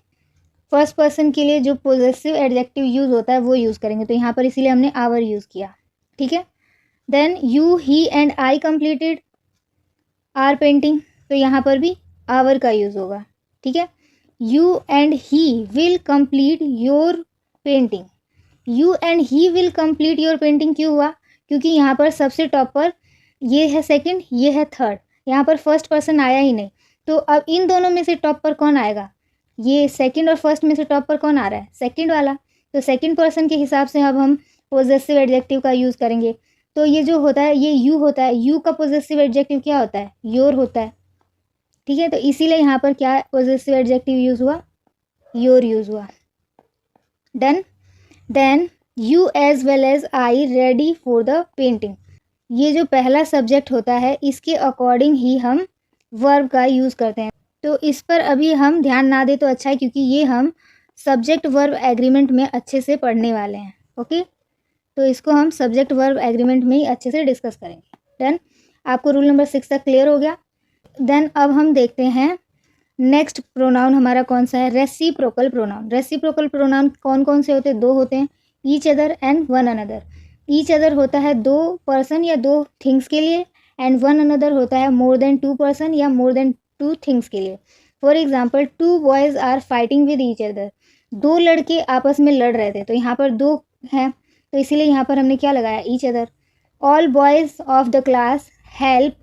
A: फर्स्ट पर्सन के लिए जो पोजेसिव एडजेक्टिव यूज़ होता है वो यूज़ करेंगे। तो यहाँ पर इसीलिए हमने आवर यूज़ किया, ठीक है। Then you he and I completed our painting. तो यहाँ पर भी आवर का यूज़ होगा, ठीक है। You and he will complete your painting. You and he will complete your painting क्यों हुआ? क्योंकि यहाँ पर सबसे टॉप पर ये है सेकंड, ये है थर्ड, यहाँ पर फर्स्ट पर्सन आया ही नहीं। तो अब इन दोनों में से टॉप पर कौन आएगा? ये सेकंड और फर्स्ट में से टॉप पर कौन आ रहा है? सेकंड वाला। तो सेकंड पर्सन के हिसाब से अब हम पोजेसिव एडजेक्टिव का यूज़ करेंगे। तो ये जो होता है ये यू होता है, यू का पोजेसिव एडजेक्टिव क्या होता है? योर होता है, ठीक है। तो इसीलिए यहाँ पर क्या पोजेसिव एडजेक्टिव यूज़ हुआ? योर यूज़ हुआ। Done. Then you as well as I ready for the painting. ये जो पहला सब्जेक्ट होता है इसके अकॉर्डिंग ही हम वर्ब का यूज़ करते हैं। तो इस पर अभी हम ध्यान ना दें तो अच्छा है, क्योंकि ये हम सब्जेक्ट वर्ब एग्रीमेंट में अच्छे से पढ़ने वाले हैं। ओके, तो इसको हम सब्जेक्ट वर्ब एग्रीमेंट में ही अच्छे से डिस्कस करेंगे। डन। आपको रूल नंबर 6 तक क्लियर हो गया। देन अब हम देखते हैं नेक्स्ट प्रोनाउन हमारा कौन सा है? Reciprocal pronoun. रेसिप्रोकल प्रोनाउन कौन कौन से होते हैं? दो होते हैं, each other and one another. Each other होता है दो पर्सन या दो थिंग्स के लिए, एंड वन अनदर होता है मोर देन टू पर्सन या मोर देन टू थिंग्स के लिए। For example, two boys are fighting with each other. दो लड़के आपस में लड़ रहे थे, तो यहाँ पर दो हैं, तो इसीलिए यहाँ पर हमने क्या लगाया? Each other. All boys of the class help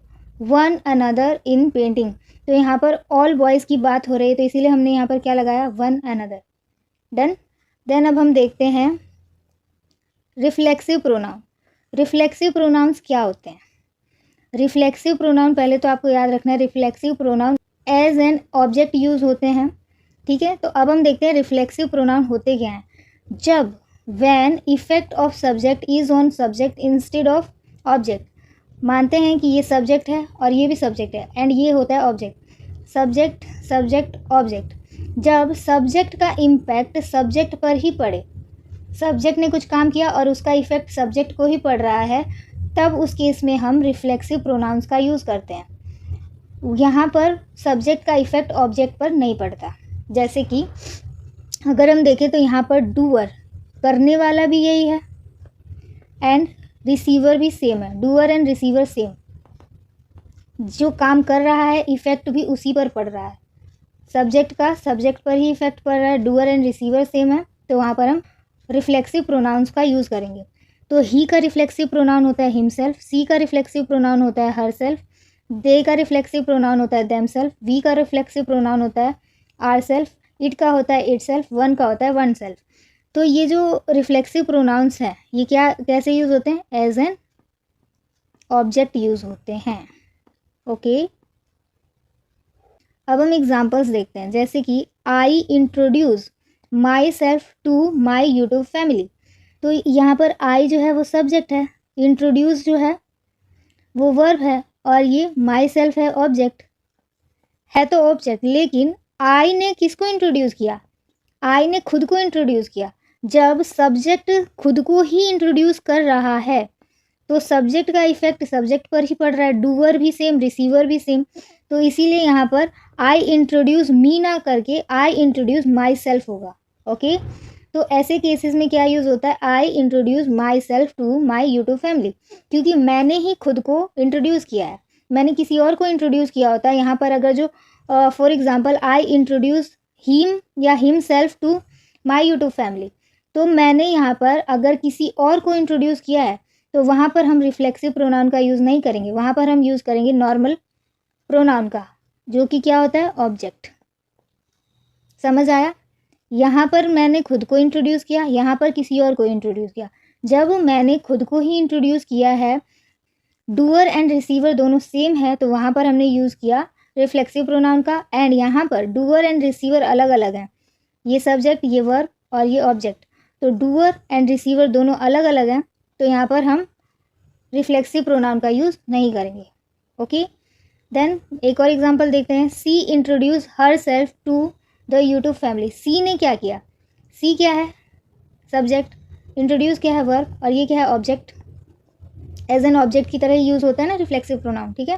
A: one another in painting. तो यहाँ पर ऑल बॉयज़ की बात हो रही है, तो इसीलिए हमने यहाँ पर क्या लगाया? One another. डन। देन अब हम देखते हैं रिफ्लेक्सिव प्रोनाउन। रिफ्लेक्सिव प्रोनाउंस क्या होते हैं? रिफ्लेक्सिव प्रोनाउन पहले तो आपको याद रखना है, reflexive pronoun as an object use होते हैं, ठीक है। तो अब हम देखते हैं रिफ्लेक्सिव प्रोनाउन होते क्या हैं। जब when effect of subject is on subject instead of object. मानते हैं कि ये सब्जेक्ट है और ये भी सब्जेक्ट है, एंड ये होता है ऑब्जेक्ट। Subject subject object. जब सब्जेक्ट का इम्पैक्ट सब्जेक्ट पर ही पड़े, सब्जेक्ट ने कुछ काम किया और उसका इफेक्ट सब्जेक्ट को ही पड़ रहा है, तब उस केस में हम रिफ्लेक्सिव प्रोनाउंस का यूज़ करते हैं। यहाँ पर सब्जेक्ट का इफेक्ट ऑब्जेक्ट पर नहीं पड़ता। जैसे कि अगर हम देखें तो यहाँ पर डूअर, करने वाला भी यही है, एंड रिसीवर भी सेम है। डूअर एंड रिसीवर सेम, जो काम कर रहा है इफेक्ट भी उसी पर पड़ रहा है। सब्जेक्ट का सब्जेक्ट पर ही इफेक्ट पड़ रहा है, डूअर एंड रिसीवर सेम है, तो वहाँ पर हम रिफ्लेक्सिव प्रोनाउंस का यूज़ करेंगे। तो ही का रिफ्लेक्सिव प्रोनाउन होता है हिमसेल्फ, सी का रिफ्लेक्सिव प्रोनाउन होता है हर सेल्फ, दे का रिफ्लेक्सिव प्रोनाउन होता है देम सेल्फ, वी का रिफ्लेक्सिव प्रोनाउन होता है आर सेल्फ, इट का होता है इट सेल्फ, वन का होता है वन सेल्फ। तो ये जो रिफ्लेक्सिव प्रोनाउंस हैं ये क्या कैसे यूज़ होते हैं? एज एन ऑब्जेक्ट यूज़ होते हैं। ओके, अब हम एग्जांपल्स देखते हैं। जैसे कि I introduce myself to my YouTube family. तो यहाँ पर आई जो है वो सब्जेक्ट है, इंट्रोड्यूस जो है वो वर्ब है, और ये माई सेल्फ है ऑब्जेक्ट है। तो ऑब्जेक्ट, लेकिन आई ने किसको इंट्रोड्यूस किया? आई ने खुद को इंट्रोड्यूस किया। जब सब्जेक्ट खुद को ही इंट्रोड्यूस कर रहा है तो सब्जेक्ट का इफेक्ट सब्जेक्ट पर ही पड़ रहा है, डूअर भी सेम, रिसीवर भी सेम। तो इसीलिए यहाँ पर आई इंट्रोड्यूस मी ना करके आई इंट्रोड्यूस माई सेल्फ होगा। ओके, तो ऐसे केसेस में क्या यूज़ होता है? I introduce myself to my YouTube family, क्योंकि मैंने ही खुद को इंट्रोड्यूस किया है, मैंने किसी और को इंट्रोड्यूस किया होता है। यहाँ पर अगर जो for example I introduce him या himself to my YouTube family, तो मैंने यहाँ पर अगर किसी और को इंट्रोड्यूस किया है तो वहाँ पर हम रिफ्लेक्सिव प्रोनाउन का यूज़ नहीं करेंगे, वहाँ पर हम यूज़ करेंगे नॉर्मल प्रोनाउन का, जो कि क्या होता है? ऑब्जेक्ट। समझ आया? यहाँ पर मैंने खुद को इंट्रोड्यूस किया, यहाँ पर किसी और को इंट्रोड्यूस किया। जब मैंने खुद को ही इंट्रोड्यूस किया है, डूअर एंड रिसीवर दोनों सेम है, तो वहाँ पर हमने यूज़ किया रिफ्लेक्सिव प्रोनाउन का। एंड यहाँ पर डूअर एंड रिसीवर अलग अलग हैं, ये सब्जेक्ट, ये वर्ब और ये ऑब्जेक्ट। तो डूअर एंड रिसीवर दोनों अलग अलग हैं, तो यहाँ पर हम रिफ्लेक्सिव प्रोनाउन का यूज़ नहीं करेंगे। ओके, देन एक और एग्जांपल देखते हैं, she introduce herself to the YouTube family. She ने क्या किया, सी क्या है, सब्जेक्ट, इंट्रोड्यूस क्या है, वर्ब, और ये क्या है, ऑब्जेक्ट। एज एन ऑब्जेक्ट की तरह यूज़ होता है ना रिफ्लेक्सिव प्रोनाउन, ठीक है।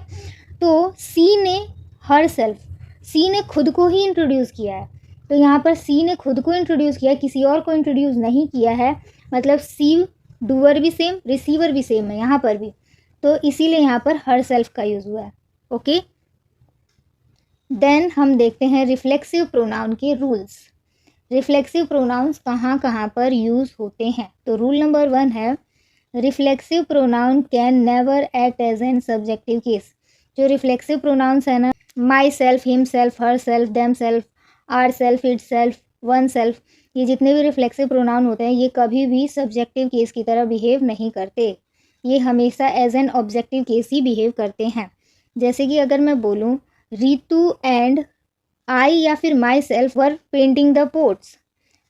A: तो सी ने हर सेल्फ, सी ने खुद को ही इंट्रोड्यूस किया है, तो यहाँ पर सी ने खुद को इंट्रोड्यूस किया, किसी और को इंट्रोड्यूस नहीं किया है, मतलब सी डूअर भी सेम, रिसीवर भी सेम है यहाँ पर भी, तो इसीलिए यहाँ पर हर सेल्फ का यूज़ हुआ है। ओके, देन हम देखते हैं रिफ्लेक्सिव प्रोनाउन के रूल्स। रिफ्लेक्सिव प्रोनाउंस कहाँ कहाँ पर यूज़ होते हैं। तो रूल नंबर 1 है, reflexive pronoun can never act as an subjective case. जो रिफ्लेक्सिव प्रोनाउंस है ना, myself, himself, herself, themself, ourself, itself, oneself, ये जितने भी रिफ्लेक्सिव प्रोनाउन होते हैं ये कभी भी सब्जेक्टिव केस की तरह बिहेव नहीं करते, ये हमेशा एज एन ऑब्जेक्टिव केस ही बिहेव करते हैं। जैसे कि अगर मैं बोलूँ रितु एंड आई या फिर my self were painting the ports,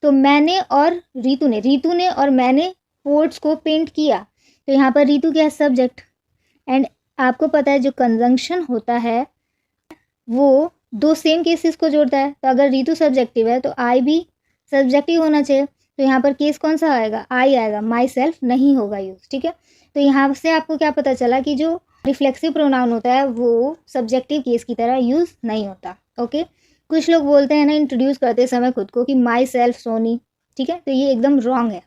A: तो मैंने और रितु ने और मैंने पोर्ट्स को पेंट किया, तो यहाँ पर रितु क्या है, सब्जेक्ट। एंड आपको पता है जो कंजंक्शन होता है वो दो सेम केसेस को जोड़ता है, तो अगर रितु सब्जेक्टिव है तो आई भी सब्जेक्टिव होना चाहिए, तो यहाँ पर केस कौन सा आएगा, आई आएगा, माई सेल्फ नहीं होगा यूज, ठीक है। तो यहाँ से आपको क्या पता चला कि जो रिफ्लेक्सिव प्रोनाउन होता है वो सब्जेक्टिव केस की तरह यूज़ नहीं होता। ओके, कुछ लोग बोलते हैं ना इंट्रोड्यूस करते समय खुद को कि माई सेल्फ सोनी, ठीक है, तो ये एकदम रॉन्ग है।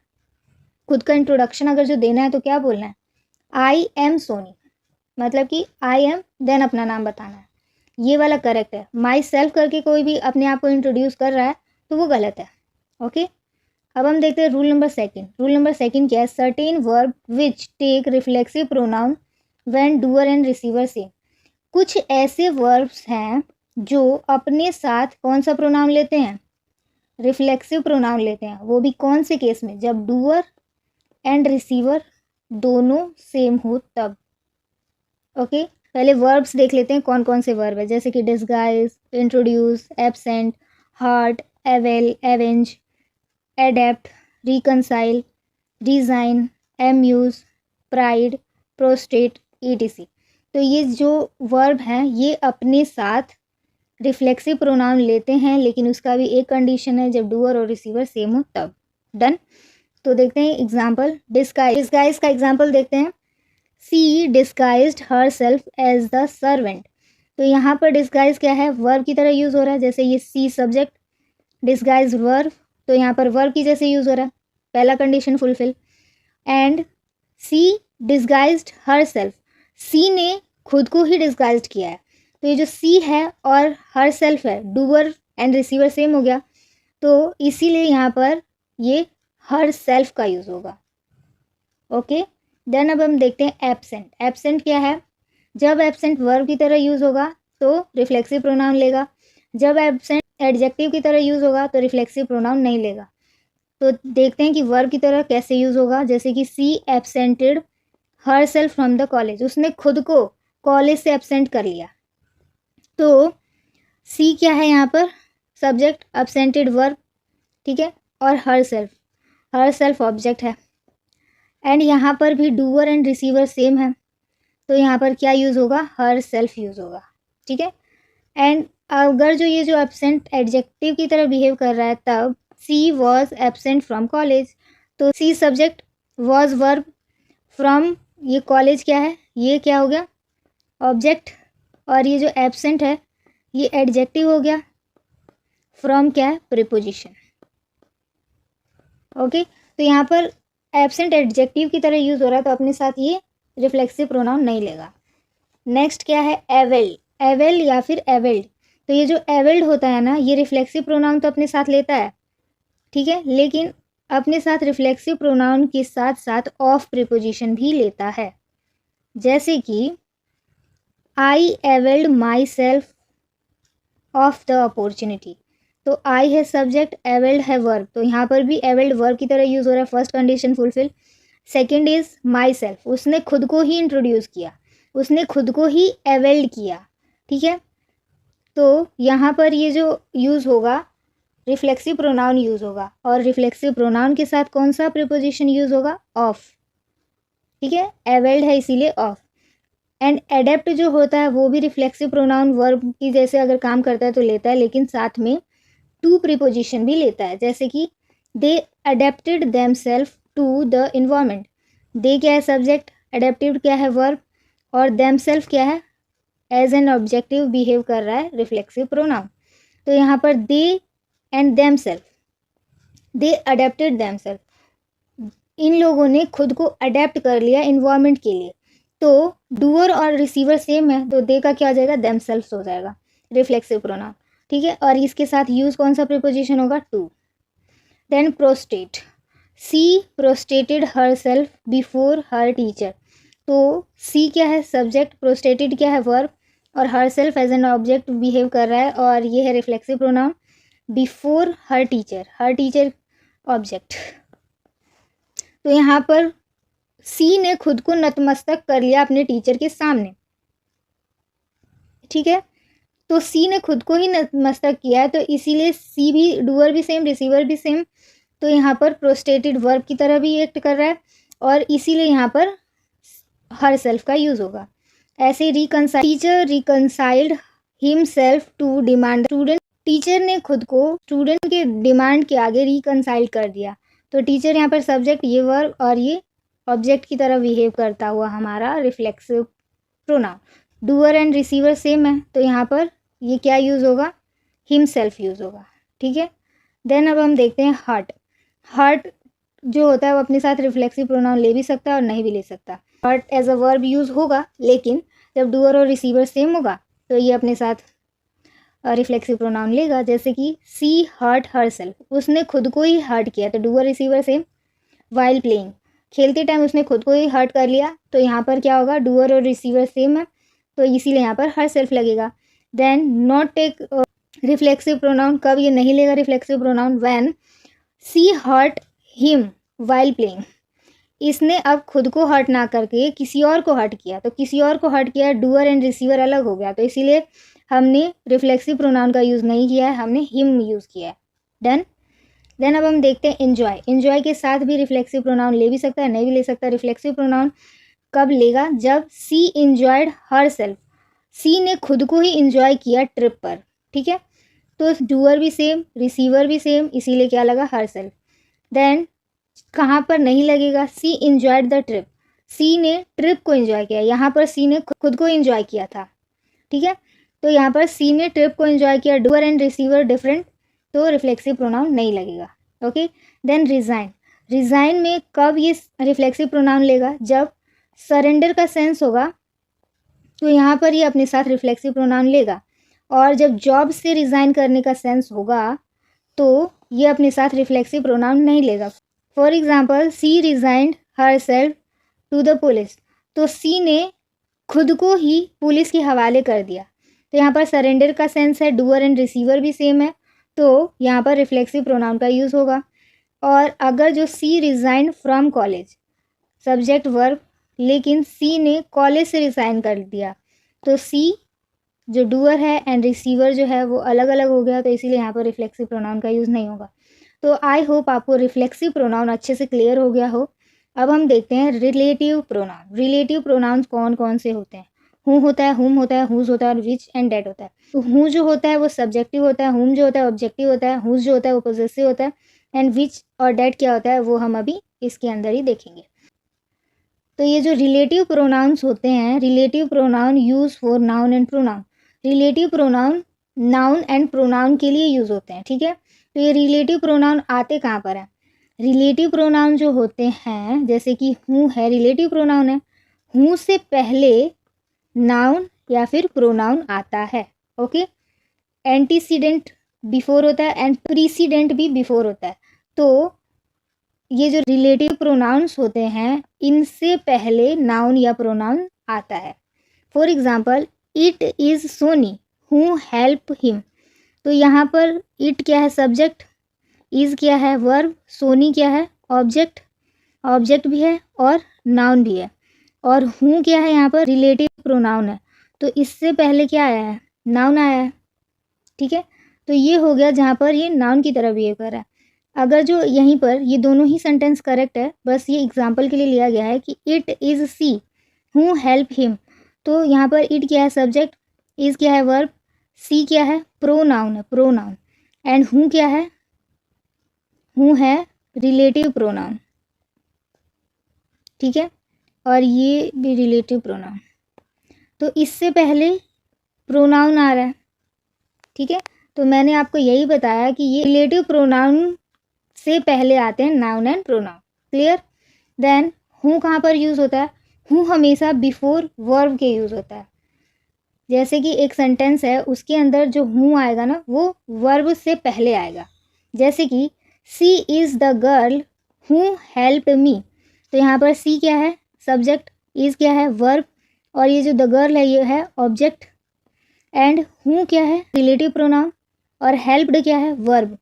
A: खुद का इंट्रोडक्शन अगर जो देना है तो क्या बोलना है, आई एम सोनी, मतलब कि आई एम देन अपना नाम बताना है, ये वाला करेक्ट है। माई सेल्फ करके कोई भी अपने आप को इंट्रोड्यूस कर रहा है तो वो गलत है। ओके, अब हम देखते हैं रूल नंबर 2। रूल नंबर 2 क्या है, certain verb which take reflexive pronoun when doer and receiver same. कुछ ऐसे वर्ब्स हैं जो अपने साथ कौन सा प्रोनाउन लेते हैं, रिफ्लेक्सिव प्रोनाउन लेते हैं, वो भी कौन से केस में, जब डूअर एंड रिसीवर दोनों सेम हो तब। ओके, पहले वर्ब्स देख लेते हैं कौन कौन से वर्ब है, जैसे कि disguise, introduce, absent, hurt, avail, avenge, adapt, reconcile, resign, amuse, pride, prostrate, etc. तो ये जो वर्ब हैं ये अपने साथ रिफ्लेक्सिव प्रोनाउन लेते हैं, लेकिन उसका भी एक कंडीशन है, जब डूअर और रिसीवर सेम हो तब। डन, तो देखते हैं एग्जाम्पल, डिस्गाइज का एग्जाम्पल देखते हैं। She disguised herself as the servant, तो यहाँ पर डिस्गाइज क्या है, वर्ब की तरह यूज़ हो रहा है, जैसे ये सी सब्जेक्ट, डिस्गाइज वर्ब, तो यहाँ पर वर्ब की जैसे यूज़ हो रहा है, पहला condition fulfil. And she disguised herself, she ने खुद को ही डिस्गाइज्ड किया है, तो ये जो सी है और हर सेल्फ है, डूअर एंड रिसीवर सेम हो गया, तो इसीलिए यहाँ पर ये हर सेल्फ का यूज़ होगा। ओके, देन अब हम देखते हैं एब्सेंट। एब्सेंट क्या है, जब एब्सेंट वर्ब की तरह यूज़ होगा तो रिफ्लेक्सिव प्रोनाउन लेगा, जब एब्सेंट एडजेक्टिव की तरह यूज़ होगा तो रिफ्लेक्सिव प्रोनाउन नहीं लेगा। तो देखते हैं कि वर्ब की तरह कैसे यूज़ होगा, जैसे कि she absented herself from the college, उसने खुद को कॉलेज से एब्सेंट कर लिया, तो सी क्या है यहाँ पर, सब्जेक्ट, एब्सेंटेड वर्ब, ठीक है, और हर सेल्फ ऑब्जेक्ट है। एंड यहाँ पर भी डूअर एंड रिसीवर सेम है, तो यहाँ पर क्या यूज़ होगा, हर सेल्फ यूज़ होगा, ठीक है। एंड अगर जो ये जो एब्सेंट एडजेक्टिव की तरह बिहेव कर रहा है तब सी वॉज एब्सेंट फ्रॉम कॉलेज, तो सी सब्जेक्ट, वॉज वर्ब, फ्रॉम ये कॉलेज क्या है, ये क्या हो गया, ऑब्जेक्ट, और ये जो एब्सेंट है ये एडजेक्टिव हो गया, फ्रॉम क्या है, प्रीपोजिशन। ओके, तो यहाँ पर एब्सेंट एडजेक्टिव की तरह यूज़ हो रहा है, तो अपने साथ ये रिफ्लेक्सिव प्रोनाउन नहीं लेगा। नेक्स्ट क्या है, एवेल्ड, एवेल या फिर एवेल्ड, तो ये जो एवेल्ड होता है ना ये रिफ्लेक्सिव प्रोनाउन तो अपने साथ लेता है, ठीक है, लेकिन अपने साथ रिफ्लेक्सिव प्रोनाउन के साथ साथ ऑफ प्रीपोजिशन भी लेता है, जैसे कि I availed myself of the opportunity, तो आई है सब्जेक्ट, एवेल्ड है वर्ब, तो यहाँ पर भी एवेल्ड वर्ब की तरह यूज़ हो रहा है, first condition fulfil. Second is my self, उसने खुद को ही इंट्रोड्यूस किया, उसने खुद को ही एवेल्ड किया, ठीक है, तो यहाँ पर ये जो यूज़ होगा रिफ्लेक्सिव प्रोनाउन यूज़ होगा, और रिफ्लेक्सिव प्रोनाउन के साथ कौन सा प्रीपोजिशन यूज़ होगा, ऑफ, ठीक है, एवेल्ड है इसीलिए ऑफ। एंड एडेप्ट जो होता है वो भी रिफ्लेक्सिव प्रोनाउन वर्ब की जैसे अगर काम करता है तो लेता है, लेकिन साथ में टू प्रीपोजिशन भी लेता है, जैसे कि they adapted themselves to the environment. They क्या है सब्जेक्ट, अडेप्टेड क्या है वर्ब, और देमसेल्फ क्या है, एज एन ऑब्जेक्टिव बिहेव कर रहा है रिफ्लेक्सिव प्रोनाउन। तो यहाँ पर they and themselves, they adapted themselves, इन लोगों ने खुद को अडेप्ट कर लिया इन्वायरमेंट के लिए। तो डूअर और रिसीवर सेम है, तो दे का क्या हो जाएगा, देमसेल्फ हो जाएगा रिफ्लेक्सिव प्रोनाउन, ठीक है। और इसके साथ यूज कौन सा प्रीपोजिशन होगा, to. Then prostrate, she prostrated herself before her teacher. तो सी क्या है सब्जेक्ट, प्रोस्टेटेड क्या है वर्ब, और herself as an object behave कर रहा है, और ये है reflexive pronoun. Before her teacher object. तो यहाँ पर सी ने खुद को नतमस्तक कर लिया अपने टीचर के सामने, ठीक है। तो सी ने खुद को ही नतमस्तक किया है, तो इसीलिए सी भी, डूअर भी सेम, रिसीवर भी सेम, तो यहाँ पर प्रोस्टेटेड वर्ब की तरह भी एक्ट कर रहा है, और इसीलिए यहाँ पर हर सेल्फ का यूज होगा। ऐसे teacher reconciled himself to demand student, teacher ने खुद को स्टूडेंट के डिमांड के आगे रिकनसाइल कर दिया। तो टीचर यहाँ पर सब्जेक्ट, ये वर्ब, और ये ऑब्जेक्ट की तरह बिहेव करता हुआ हमारा reflexive pronoun. Doer and receiver same है, तो यहाँ पर ये क्या यूज़ होगा, हिमसेल्फ यूज़ होगा, ठीक है। देन अब हम देखते हैं हर्ट। हर्ट जो होता है वो अपने साथ रिफ्लेक्सिव प्रोनाउन ले भी सकता है और नहीं भी ले सकता। Hurt as a verb use होगा, लेकिन जब डूअर और रिसीवर सेम होगा तो ये अपने साथ रिफ्लेक्सिव प्रोनाउन लेगा, जैसे कि सी हर्ट हर सेल्फ, उसने खुद को ही हर्ट किया, तो doer receiver same. While playing, खेलते टाइम उसने खुद को ही हर्ट कर लिया, तो यहाँ पर क्या होगा, डूअर और रिसीवर सेम है, तो इसीलिए यहाँ पर हर सेल्फ लगेगा। Then not take reflexive pronoun, कब ये नहीं लेगा reflexive pronoun, when she hurt him while playing, इसने अब खुद को हर्ट ना करके किसी और को हर्ट किया, तो किसी और को हर्ट किया, डूअर एंड रिसीवर अलग हो गया, तो इसीलिए हमने रिफ्लेक्सिव प्रोनाउन का यूज़ नहीं किया है, हमने हिम यूज़ किया है। डन। देन अब हम देखते हैं एन्जॉय। एन्जॉय के साथ भी रिफ्लेक्सिव प्रोनाउन ले भी सकता है, नहीं भी ले सकता। रिफ्लेक्सिव प्रोनाउन कब लेगा, जब सी इंजॉयड हर सेल्फ, सी ने खुद को ही इंजॉय किया ट्रिप पर, ठीक है। तो डूअर भी सेम, रिसीवर भी सेम, इसीलिए क्या लगा, हर सेल्फ। देन कहाँ पर नहीं लगेगा, सी इंजॉयड द ट्रिप, सी ने ट्रिप को इंजॉय किया, यहाँ पर सी ने खुद को इंजॉय किया था, ठीक है। तो यहाँ पर सी ने ट्रिप को इंजॉय किया, डूअर एंड रिसीवर डिफरेंट, तो रिफ्लेक्सिव प्रोनाउन नहीं लगेगा, ओके। Then resign. रिज़ाइन में कब ये रिफ्लेक्सिव प्रोनाउन लेगा, जब सरेंडर का सेंस होगा, तो यहाँ पर ये अपने साथ रिफ्लेक्सिव प्रोनाउन लेगा। और जब जॉब से रिज़ाइन करने का सेंस होगा तो ये अपने साथ रिफ्लेक्सिव प्रोनाउन नहीं लेगा। For example, she resigned herself to the police, तो सी ने खुद को ही पुलिस के हवाले कर दिया, तो यहाँ पर सरेंडर का सेंस है, डूअर एंड रिसीवर भी सेम है, तो यहाँ पर रिफ्लेक्सिव प्रोनाउन का यूज़ होगा। और अगर जो she resigned from college, subject verb, लेकिन सी ने कॉलेज से रिज़ाइन कर दिया, तो सी जो डूअर है एंड रिसीवर जो है वो अलग अलग हो गया, तो इसीलिए यहाँ पर रिफ्लेक्सिव प्रोनाउन का यूज़ नहीं होगा। तो आई होप आपको रिफ्लेक्सिव प्रोनाउन अच्छे से क्लियर हो गया हो। अब हम देखते हैं रिलेटिव प्रोनाउन। रिलेटिव प्रोनाउंस कौन कौन से होते हैं, हु होता है, हुम होता है, हुज होता है, और विच एंड डेट होता है। तो हु जो होता है वो सब्जेक्टिव होता है, हुम जो होता है ऑब्जेक्टिव होता है, हुज जो होता है वो पोजेसिव होता है, एंड विच और डेट क्या होता है वो हम अभी इसके अंदर ही देखेंगे। तो ये जो रिलेटिव प्रोनाउंस होते हैं, relative pronoun use for noun and pronoun. Relative pronoun noun and pronoun के लिए यूज़ होते हैं, ठीक है। तो ये रिलेटिव प्रोनाउन आते कहाँ पर हैं, रिलेटिव प्रोनाउन जो होते हैं, जैसे कि हूँ है, रिलेटिव प्रोनाउन है, हूँ से पहले नाउन या फिर प्रोनाउन आता है, ओके। एंटीसीडेंट बिफोर होता है एंड प्रीसीडेंट भी बिफोर होता है। तो ये जो रिलेटिव प्रोनाउंस होते हैं, इनसे पहले नाउन या प्रोनाउन आता है। For example, it is Soni who help him, तो यहाँ पर इट क्या है सब्जेक्ट, इज़ क्या है वर्ब, सोनी क्या है ऑब्जेक्ट, ऑब्जेक्ट भी है और नाउन भी है, और हूँ क्या है यहाँ पर रिलेटिव प्रोनाउन है, तो इससे पहले क्या आया है, नाउन आया है, ठीक है। तो ये हो गया जहाँ पर ये नाउन की तरह बिहेव कर रहा है। अगर जो यहीं पर ये दोनों ही सेंटेंस करेक्ट है, बस ये एग्जाम्पल के लिए लिया गया है कि it is see who help him, तो यहाँ पर इट क्या है, सब्जेक्ट, इज क्या है, वर्ब, सी क्या है, प्रोनाउन है, प्रोनाउन, एंड हु क्या है, हु है रिलेटिव प्रोनाउन, ठीक है, और ये भी रिलेटिव प्रोनाउन। तो इससे पहले प्रोनाउन आ रहा है, ठीक है। तो मैंने आपको यही बताया कि ये रिलेटिव प्रोनाउन से पहले आते हैं noun and pronoun, clear. Then who कहाँ पर यूज़ होता है, हु हमेशा बिफोर वर्ब के यूज़ होता है। जैसे कि एक सेंटेंस है, उसके अंदर जो हु आएगा ना, वो वर्ब से पहले आएगा। जैसे कि she is the girl who help me, तो यहाँ पर सी क्या है, सब्जेक्ट, इज़ क्या है, वर्ब, और ये जो द गर्ल है ये है ऑब्जेक्ट, एंड हु क्या है, रिलेटिव प्रोनाउन, और हेल्प्ड क्या है, वर्ब।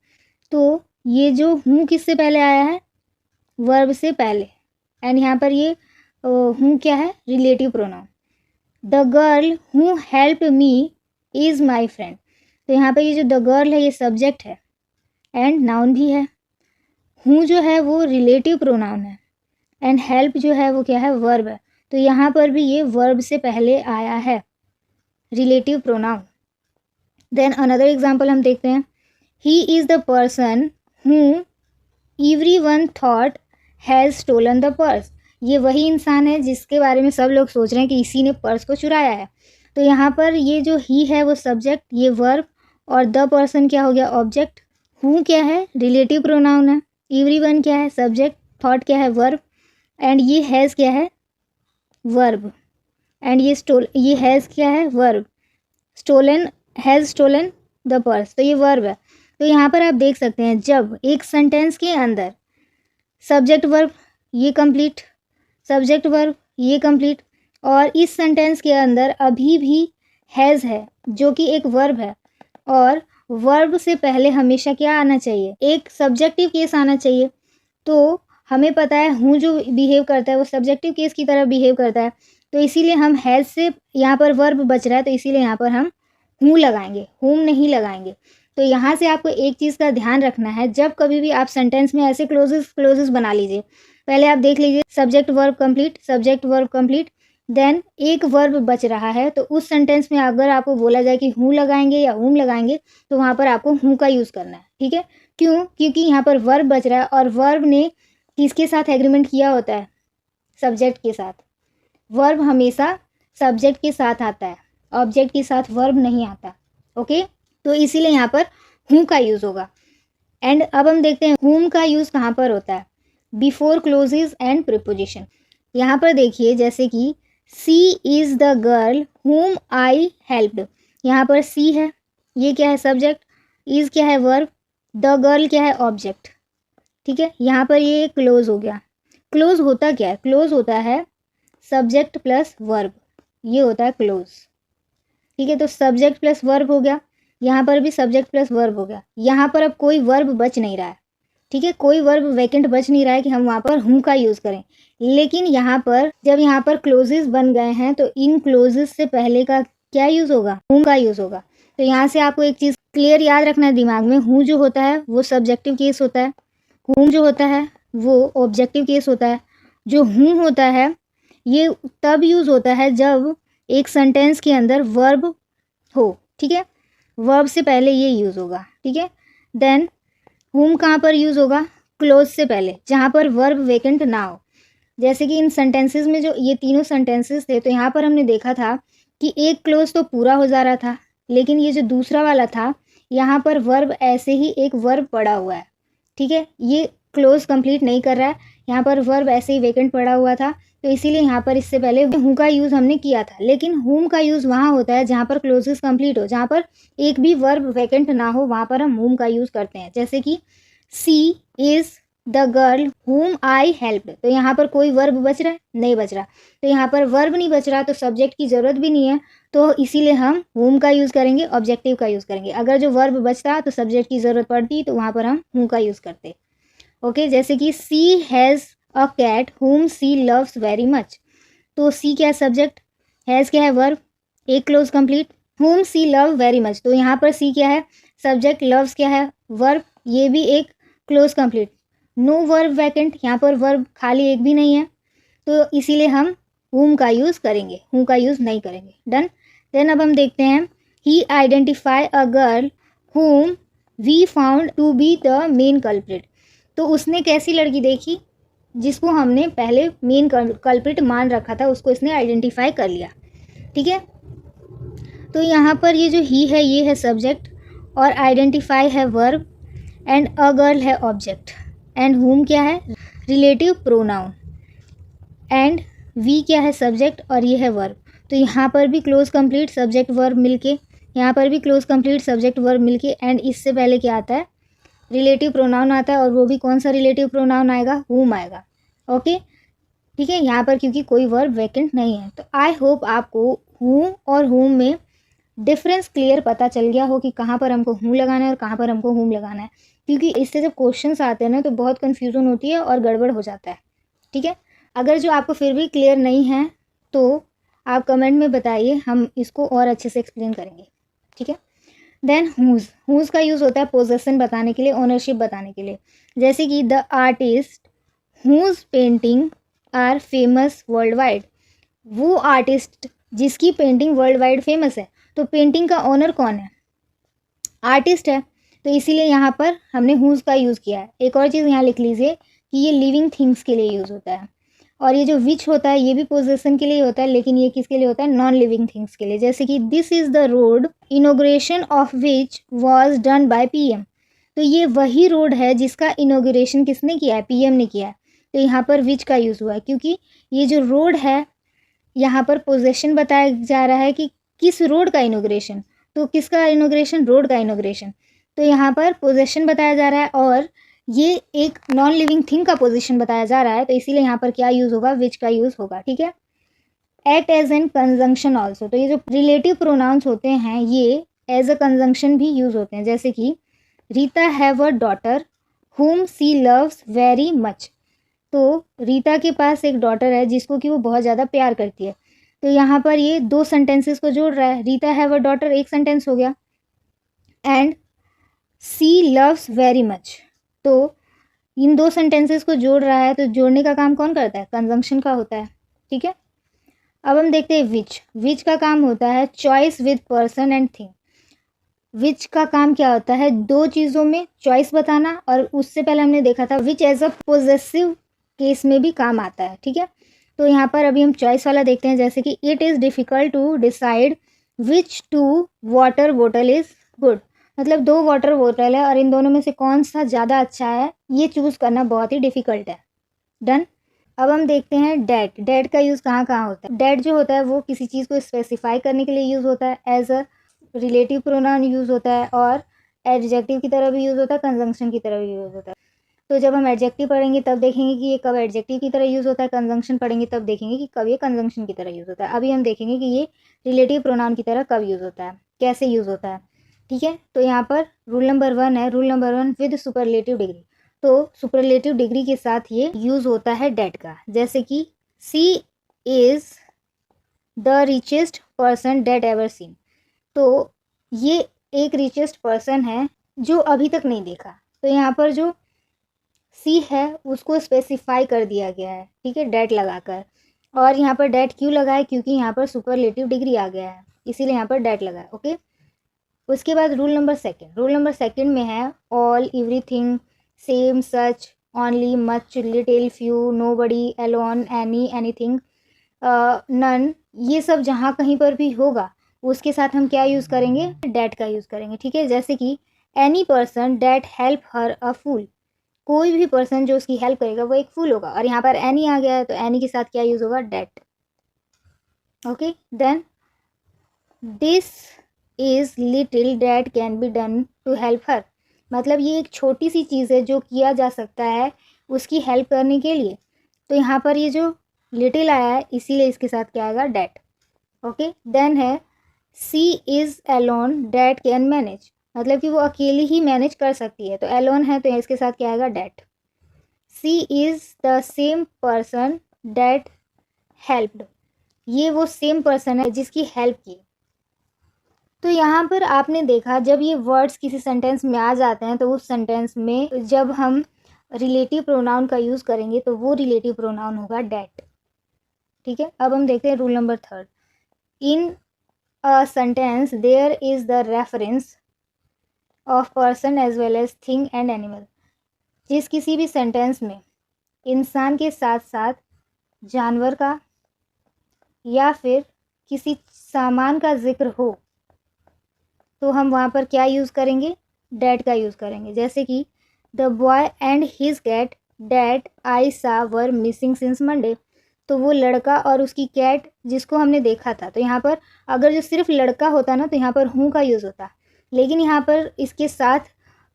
A: तो ये जो हु किससे पहले आया है, वर्ब से पहले, एंड यहाँ पर ये हु क्या है, relative pronoun. The girl who help me is my friend, तो यहाँ पर ये जो द गर्ल है ये सब्जेक्ट है एंड नाउन भी है। हु जो है वो रिलेटिव प्रोनाउन है, एंड हेल्प जो है वो क्या है, वर्ब है। तो यहाँ पर भी ये वर्ब से पहले आया है, relative pronoun. Then another example हम देखते हैं, he is the person who everyone thought has stolen the purse, ये वही इंसान है जिसके बारे में सब लोग सोच रहे हैं कि इसी ने पर्स को चुराया है। तो यहाँ पर ये जो ही है वो सब्जेक्ट, ये वर्ब, और द पर्सन क्या हो गया, ऑब्जेक्ट, हु क्या है, रिलेटिव प्रोनाउन है, एवरीवन क्या है, सब्जेक्ट, थॉट क्या है, वर्ब, एंड ये हैज़ क्या है, वर्ब, एंड ये हैज़ क्या है, verb, stolen, has stolen the purse, तो ये वर्ब है। तो यहाँ पर आप देख सकते हैं जब एक सेंटेंस के अंदर सब्जेक्ट वर्ब ये कंप्लीट, सब्जेक्ट वर्ब ये कंप्लीट, और इस सेंटेंस के अंदर अभी भी हैज़ है जो कि एक वर्ब है, और वर्ब से पहले हमेशा क्या आना चाहिए, एक सब्जेक्टिव केस आना चाहिए। तो हमें पता है हूँ जो बिहेव करता है वो सब्जेक्टिव केस की तरह बिहेव करता है, तो इसीलिए हम हैज़ से, यहाँ पर वर्ब बच रहा है तो इसीलिए यहाँ पर हम हूँ लगाएंगे, हुम नहीं लगाएंगे। तो यहाँ से आपको एक चीज़ का ध्यान रखना है, जब कभी भी आप सेंटेंस में ऐसे क्लोजेस बना लीजिए, पहले आप देख लीजिए subject verb complete, subject verb complete, then एक वर्ब बच रहा है, तो उस सेंटेंस में अगर आपको बोला जाए कि हूँ लगाएंगे या हुम लगाएंगे, तो वहाँ पर आपको हूँ का यूज़ करना है, ठीक है। क्यों, क्योंकि यहाँ पर वर्ब बच रहा है, और वर्ब ने किसके साथ एग्रीमेंट किया होता है, सब्जेक्ट के साथ। वर्ब हमेशा सब्जेक्ट के साथ आता है, ऑब्जेक्ट के साथ वर्ब नहीं आता, ओके। तो इसीलिए यहाँ पर हूँ का यूज़ होगा। एंड अब हम देखते हैं हुम का यूज़ कहाँ पर होता है, बिफोर क्लोजेज एंड प्रीपोजिशन। यहाँ पर देखिए जैसे कि सी इज़ द गर्ल हुम आई हेल्प्ड, यहाँ पर सी है, ये क्या है, सब्जेक्ट, इज़ क्या है, वर्ब, द गर्ल क्या है, ऑब्जेक्ट, ठीक है। यहाँ पर ये क्लोज हो गया। क्लोज होता क्या है, क्लोज होता है सब्जेक्ट प्लस वर्ब, ये होता है क्लोज, ठीक है। तो सब्जेक्ट प्लस वर्ब हो गया, यहाँ पर भी सब्जेक्ट प्लस वर्ब हो गया। यहाँ पर अब कोई वर्ब बच नहीं रहा है, ठीक है, कोई वर्ब वैकेंट बच नहीं रहा है कि हम वहाँ पर हूँ का यूज़ करें। लेकिन यहाँ पर जब यहाँ पर क्लोजेस बन गए हैं तो इन क्लोजेस से पहले का क्या यूज़ होगा, हूँ का यूज़ होगा। तो यहाँ से आपको एक चीज़ क्लियर याद रखना है दिमाग में, हूँ जो होता है वो सब्जेक्टिव केस होता है, हूँ जो होता है वो ऑब्जेक्टिव केस होता है। जो हूँ होता है ये तब यूज़ होता है जब एक सेंटेंस के अंदर वर्ब हो, ठीक है, वर्ब से पहले ये यूज़ होगा, ठीक है। देन हुम कहाँ पर यूज़ होगा, क्लोज से पहले, जहाँ पर वर्ब वेकेंट ना हो। जैसे कि इन सेंटेंसेस में जो ये तीनों सेंटेंसेस थे, तो यहाँ पर हमने देखा था कि एक क्लोज तो पूरा हो जा रहा था, लेकिन ये जो दूसरा वाला था यहाँ पर वर्ब ऐसे ही एक वर्ब पड़ा हुआ है, ठीक है, ये क्लोज कंप्लीट नहीं कर रहा है, यहाँ पर वर्ब ऐसे ही वेकेंट पड़ा हुआ था, तो इसीलिए यहाँ पर इससे पहले हूँ का यूज़ हमने किया था। लेकिन हुम का यूज़ वहाँ होता है जहाँ पर क्लोजेस कंप्लीट हो, जहाँ पर एक भी वर्ब वैकेंट ना हो, वहाँ पर हम हुम का यूज़ करते हैं। जैसे कि सी इज़ द गर्ल हुम आई हेल्प्ड, तो यहाँ पर कोई वर्ब बच रहा है, नहीं बच रहा। तो यहाँ पर वर्ब नहीं बच रहा तो सब्जेक्ट की ज़रूरत भी नहीं है, तो इसीलिए हम हुम का यूज़ करेंगे, ऑब्जेक्टिव का यूज़ करेंगे। अगर जो वर्ब बचता तो सब्जेक्ट की ज़रूरत पड़ती, तो वहाँ पर हम हूँ का यूज़ करते, ओके। जैसे कि सी हैज़ अ कैट हुम सी लव्स वेरी मच, तो सी क्या है, सब्जेक्ट, हैज़ क्या है, वर्ब, एक क्लोज कंप्लीट, हुम सी लव वेरी मच, तो यहाँ पर सी क्या है, सब्जेक्ट, लव्स क्या है, वर्ब, ये भी एक clause complete, no verb vacant, यहाँ पर वर्ब खाली एक भी नहीं है, तो इसीलिए हम whom का यूज़ करेंगे, who का यूज़ नहीं करेंगे। डन। देन अब हम देखते हैं he identify a girl whom we found to be the main culprit। तो उसने कैसी लड़की देखी, जिसको हमने पहले मेन कल्प्रिट मान रखा था, उसको इसने आइडेंटिफाई कर लिया। ठीक है, तो यहाँ पर ये जो ही है ये है सब्जेक्ट, और आइडेंटिफाई है वर्ब, एंड अ गर्ल है ऑब्जेक्ट, एंड whom क्या है रिलेटिव प्रोनाउन, एंड वी क्या है सब्जेक्ट, और ये है वर्ब। तो यहाँ पर भी क्लोज कंप्लीट सब्जेक्ट वर्ब मिलके, यहाँ पर भी क्लोज कंप्लीट सब्जेक्ट वर्ब मिलके, एंड इससे पहले क्या आता है रिलेटिव प्रोनाउन आता है, और वो भी कौन सा रिलेटिव प्रोनाउन आएगा, whom आएगा। ओके, ठीक है, यहाँ पर क्योंकि कोई वर्ब वैकेंट नहीं है। तो आई होप आपको whom और whom में डिफरेंस क्लियर पता चल गया हो कि कहाँ पर हमको whom लगाना है और कहाँ पर हमको whom लगाना है, क्योंकि इससे जब क्वेश्चंस आते हैं ना तो बहुत कन्फ्यूजन होती है और गड़बड़ हो जाता है। ठीक है, अगर जो आपको फिर भी क्लियर नहीं है तो आप कमेंट में बताइए, हम इसको और अच्छे से एक्सप्लेन करेंगे। ठीक है, देन whose का यूज़ होता है पोजेसन बताने के लिए, ओनरशिप बताने के लिए, जैसे कि the artist whose painting are famous world wide. वो आर्टिस्ट जिसकी पेंटिंग वर्ल्ड वाइड फेमस है, तो पेंटिंग का ओनर कौन है, आर्टिस्ट है, तो इसीलिए यहाँ पर हमने whose का यूज़ किया है। एक और चीज़ यहाँ लिख लीजिए कि ये लिविंग थिंग्स के लिए यूज़ होता है, और ये जो विच होता है ये भी पोजेसन के लिए होता है, लेकिन ये किसके लिए होता है, नॉन लिविंग थिंग्स के लिए। जैसे कि this is the road inauguration of which was done by PM. तो ये वही रोड है जिसका इनोग्रेशन किसने किया है, पीएम ने किया है। तो यहाँ पर विच का यूज़ हुआ है, क्योंकि ये जो रोड है यहाँ पर पोजेशन बताया जा रहा है कि किस रोड का इनोग्रेशन, तो किसका इनोग्रेशन, रोड का इनोग्रेशन। तो यहाँ पर पोजेशन बताया जा रहा है और ये एक नॉन लिविंग थिंग का पोजीशन बताया जा रहा है, तो इसीलिए यहाँ पर क्या यूज़ होगा, विच का यूज़ होगा। ठीक है, act as an conjunction also. तो ये जो रिलेटिव प्रोनाउंस होते हैं ये एज अ कंजंक्शन भी यूज़ होते हैं, जैसे कि Rita have a daughter whom she loves very much. तो रीता के पास एक डॉटर है जिसको कि वो बहुत ज़्यादा प्यार करती है। तो यहाँ पर ये दो सेंटेंसेस को जोड़ रहा है, रीता हैव अ डॉटर एक सेंटेंस हो गया, and she loves very much, तो इन दो सेंटेंसेस को जोड़ रहा है। तो जोड़ने का काम कौन करता है, कंजंक्शन का होता है। ठीक है, अब हम देखते हैं विच का काम होता है choice with person and thing. Which का काम क्या होता है, दो चीज़ों में चॉइस बताना, और उससे पहले हमने देखा था विच एज अ पोजेसिव केस में भी काम आता है। ठीक है, तो यहाँ पर अभी हम चॉइस वाला देखते हैं, जैसे कि it is difficult to decide which two water बोतल इज़ गुड। मतलब दो वाटर बोतल है और इन दोनों में से कौन सा ज़्यादा अच्छा है ये चूज़ करना बहुत ही डिफ़िकल्ट है। डन। अब हम देखते हैं डैट का यूज़ कहाँ कहाँ होता है। डैट जो होता है वो किसी चीज़ को स्पेसिफाई करने के लिए यूज़ होता है, as a relative pronoun use होता है, और एडजेक्टिव की तरह भी यूज़ होता है, कंजंक्शन की तरह भी यूज़ होता है। तो जब हम एडजेक्टिव पढ़ेंगे तब देखेंगे कि ये कब एडजेक्टिव की तरह यूज़ होता है, कंजंक्शन पढ़ेंगे तब देखेंगे कि कब ये कंजंक्शन की तरह यूज़ होता है। अभी हम देखेंगे कि ये रिलेटिव प्रोनाउन की तरह कब यूज़ होता है, कैसे यूज़ होता है। ठीक है, तो यहाँ पर रूल नंबर 1 है, rule number 1 with superlative degree. तो सुपरलेटिव डिग्री के साथ ये यूज़ होता है डेट का, जैसे कि she is the richest person that ever seen. तो ये एक रिचेस्ट पर्सन है जो अभी तक नहीं देखा। तो यहाँ पर जो सी है उसको स्पेसिफाई कर दिया गया है, ठीक है, डेट लगाकर। और यहाँ पर डेट क्यों लगा है, क्योंकि यहाँ पर सुपरलेटिव डिग्री आ गया है, इसीलिए यहाँ पर डेट लगा है। ओके, उसके बाद रूल नंबर सेकंड में है all, everything, same, such, only, much, little, few, nobody, alone, any, anything, none. ये सब जहाँ कहीं पर भी होगा उसके साथ हम क्या यूज़ करेंगे, डेट का यूज़ करेंगे। ठीक है, जैसे कि any person that help her a fool. कोई भी पर्सन जो उसकी हेल्प करेगा वो एक फूल होगा, और यहाँ पर एनी आ गया है तो एनी के साथ क्या यूज़ होगा, that. Okay, then this is little that can be done to help her. मतलब ये एक छोटी सी चीज़ है जो किया जा सकता है उसकी हेल्प करने के लिए। तो यहाँ पर ये जो लिटिल आया है इसीलिए इसके साथ क्या आएगा, डेट। ओके, देन है she is alone that can manage. मतलब कि वो अकेली ही मैनेज कर सकती है, तो एलोन है तो इसके साथ क्या आएगा, that. She is the same person that helped. ये वो सेम पर्सन है जिसकी हेल्प की। तो यहाँ पर आपने देखा जब ये वर्ड्स किसी सेंटेंस में आ जाते हैं तो उस सेंटेंस में जब हम रिलेटिव प्रोनाउन का यूज़ करेंगे तो वो रिलेटिव प्रोनाउन होगा डेट। ठीक है, अब हम देखते हैं rule number 3। In a sentence there is the reference of person as well as thing and animal. जिस किसी भी सेंटेंस में इंसान के साथ साथ जानवर का या फिर किसी सामान का जिक्र हो तो हम वहाँ पर क्या यूज़ करेंगे, डैट का यूज़ करेंगे। जैसे कि the boy and his cat that I saw were missing since Monday. तो वो लड़का और उसकी कैट जिसको हमने देखा था, तो यहाँ पर अगर जो सिर्फ लड़का होता ना तो यहाँ पर हूँ का यूज़ होता, लेकिन यहाँ पर इसके साथ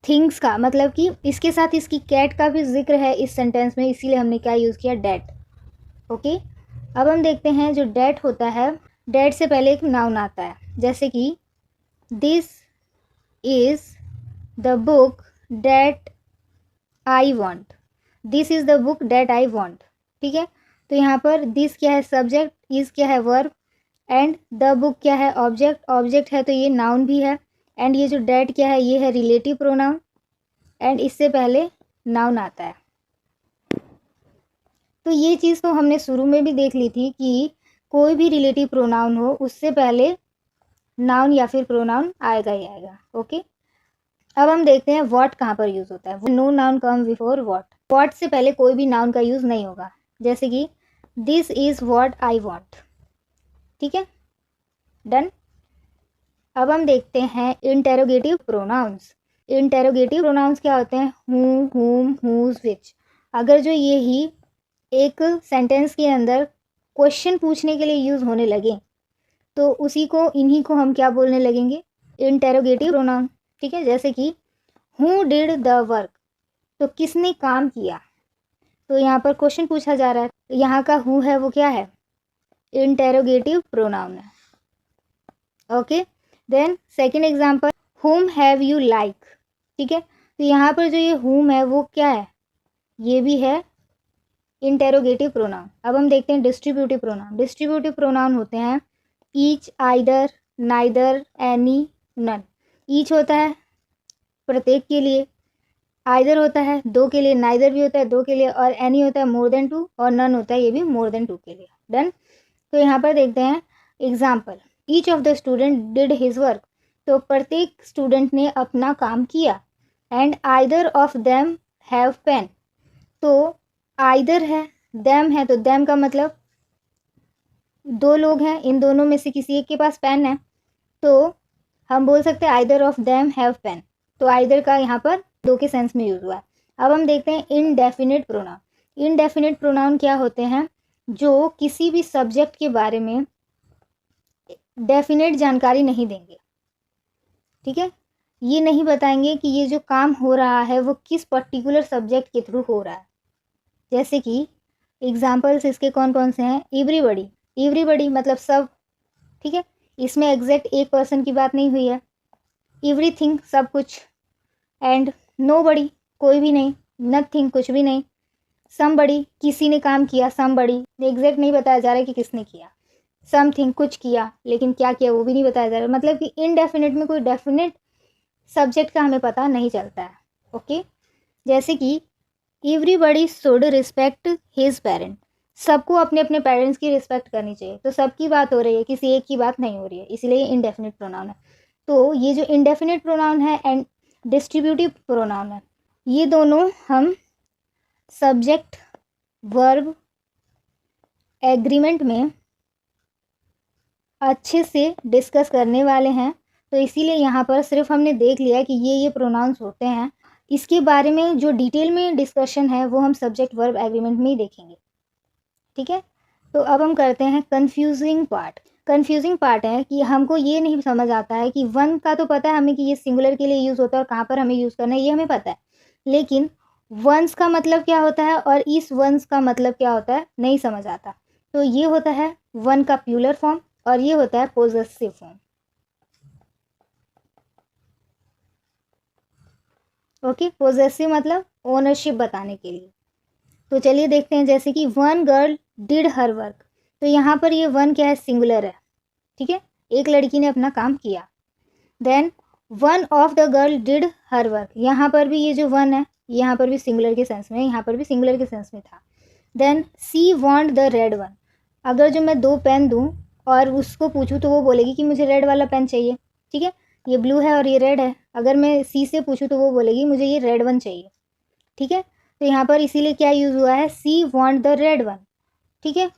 A: थिंग्स का, मतलब कि इसके साथ इसकी कैट का भी जिक्र है इस सेंटेंस में, इसीलिए हमने क्या यूज़ किया, डैट। ओके, अब हम देखते हैं जो डैट होता है, डैट से पहले एक नाउन आता है। जैसे कि this is the book that I want, this is the book that I want. ठीक है, तो यहाँ पर दिस क्या है, सब्जेक्ट, इज़ क्या है, वर्ब, एंड द बुक क्या है, ऑब्जेक्ट, ऑब्जेक्ट है तो ये नाउन भी है, एंड ये जो डैट क्या है, ये है रिलेटिव प्रोनाउन, एंड इससे पहले नाउन आता है। तो ये चीज़ तो हमने शुरू में भी देख ली थी कि कोई भी रिलेटिव प्रोनाउन हो उससे पहले नाउन या फिर प्रोनाउन आएगा ही आएगा। ओके, अब हम देखते हैं व्हाट कहाँ पर यूज़ होता है। No noun come before what, what से पहले कोई भी नाउन का यूज़ नहीं होगा। जैसे कि this is what I want. ठीक है, डन। अब हम देखते हैं इंटेरोगेटिव प्रोनाउंस। इंटेरोगेटिव प्रोनाउंस क्या होते हैं, हूँ, हुम, हुज, विच। अगर जो ये ही एक सेंटेंस के अंदर क्वेश्चन पूछने के लिए यूज़ होने लगे तो उसी को, इन्हीं को हम क्या बोलने लगेंगे, इंटेरोगेटिव प्रोनाउन। ठीक है, जैसे कि हु डिड द वर्क, तो किसने काम किया, तो यहाँ पर क्वेश्चन पूछा जा रहा है, यहाँ का हु है वो क्या है, इंटेरोगेटिव प्रोनाउन है। ओके, देन सेकंड एग्जांपल, हुम हैव यू लाइक। ठीक है, तो यहाँ पर जो ये हुम है वो क्या है, ये भी है इंटेरोगेटिव प्रोनाउन। अब हम देखते हैं डिस्ट्रीब्यूटिव प्रोनाउन। डिस्ट्रीब्यूटिव प्रोनाउन होते हैं each, either, neither, any, none. Each होता है प्रत्येक के लिए, आइदर होता है दो के लिए, नाइदर भी होता है दो के लिए, और एनी होता है मोर देन टू, और नन होता है ये भी मोर देन टू के लिए। डन। तो यहाँ पर देखते हैं example, each of the student did his work. तो प्रत्येक स्टूडेंट ने अपना काम किया। And either of them have pen. तो आइदर है, देम है, तो देम का मतलब दो लोग हैं, इन दोनों में से किसी एक के पास पेन है, तो हम बोल सकते हैं either of them have pen. तो आइदर का यहाँ पर दो के सेंस में यूज़ हुआ है। अब हम देखते हैं इनडेफिनिट प्रोनाउन। इनडेफिनिट प्रोनाउन क्या होते हैं, जो किसी भी सब्जेक्ट के बारे में डेफिनेट जानकारी नहीं देंगे। ठीक है, ये नहीं बताएंगे कि ये जो काम हो रहा है वो किस पर्टिकुलर सब्जेक्ट के थ्रू हो रहा है। जैसे कि एग्जाम्पल्स इसके कौन कौन से हैं, एवरीबडी, एवरीबडी मतलब सब। ठीक है, इसमें एग्जैक्ट एक पर्सन की बात नहीं हुई है। एवरीथिंग सब कुछ, एंड नोबडी कोई भी नहीं, नथिंग कुछ भी नहीं, समबडी किसी ने काम किया, समबडी एग्जैक्ट नहीं बताया जा रहा है कि किसने किया, समथिंग कुछ किया लेकिन क्या किया वो भी नहीं बताया जा रहा है। मतलब कि इनडेफिनिट में कोई डेफिनेट सब्जेक्ट का हमें पता नहीं चलता है। ओके, जैसे कि everybody should respect his parent, सबको अपने अपने पेरेंट्स की रिस्पेक्ट करनी चाहिए। तो सबकी बात हो रही है, किसी एक की बात नहीं हो रही है, इसलिए इनडेफिनिट प्रोनाउन है। तो ये जो इनडेफिनिट प्रोनाउन है एंड डिस्ट्रीब्यूटिव प्रोनाउन है, ये दोनों हम सब्जेक्ट वर्ब एग्रीमेंट में अच्छे से डिस्कस करने वाले हैं। तो इसीलिए यहाँ पर सिर्फ हमने देख लिया कि ये प्रोनाउंस होते हैं। इसके बारे में जो डिटेल में डिस्कशन है वो हम सब्जेक्ट वर्ब एग्रीमेंट में ही देखेंगे। ठीक है, तो अब हम करते हैं कंफ्यूजिंग पार्ट। कंफ्यूजिंग पार्ट है कि हमको ये नहीं समझ आता है कि वन का तो पता है हमें कि ये सिंगुलर के लिए यूज़ होता है और कहाँ पर हमें यूज़ करना है, ये हमें पता है, लेकिन वंस का मतलब क्या होता है और इस वंस का मतलब क्या होता है नहीं समझ आता। तो ये होता है वन का प्लूरल फॉर्म और ये होता है पोजेसिव फॉर्म। ओके, पोजेसिव मतलब ओनरशिप बताने के लिए। तो चलिए देखते हैं, जैसे कि one girl did her work. तो यहाँ पर ये वन क्या है, सिंगुलर है। ठीक है, एक लड़की ने अपना काम किया। Then one of the girl did her work, यहाँ पर भी ये जो वन है यहाँ पर भी सिंगुलर के सेंस में, यहाँ पर भी सिंगुलर के सेंस में था। Then she want the red one, अगर जो मैं 2 पेन दूँ और उसको पूछूँ तो वो बोलेगी कि मुझे रेड वाला पेन चाहिए, ठीक है। ये ब्लू है और ये रेड है। अगर मैं सी से पूछूँ तो वो बोलेगी मुझे ये रेड वन चाहिए, ठीक है। तो यहाँ पर इसीलिए क्या यूज़ हुआ है, सी वांट द रेड वन, ठीक है।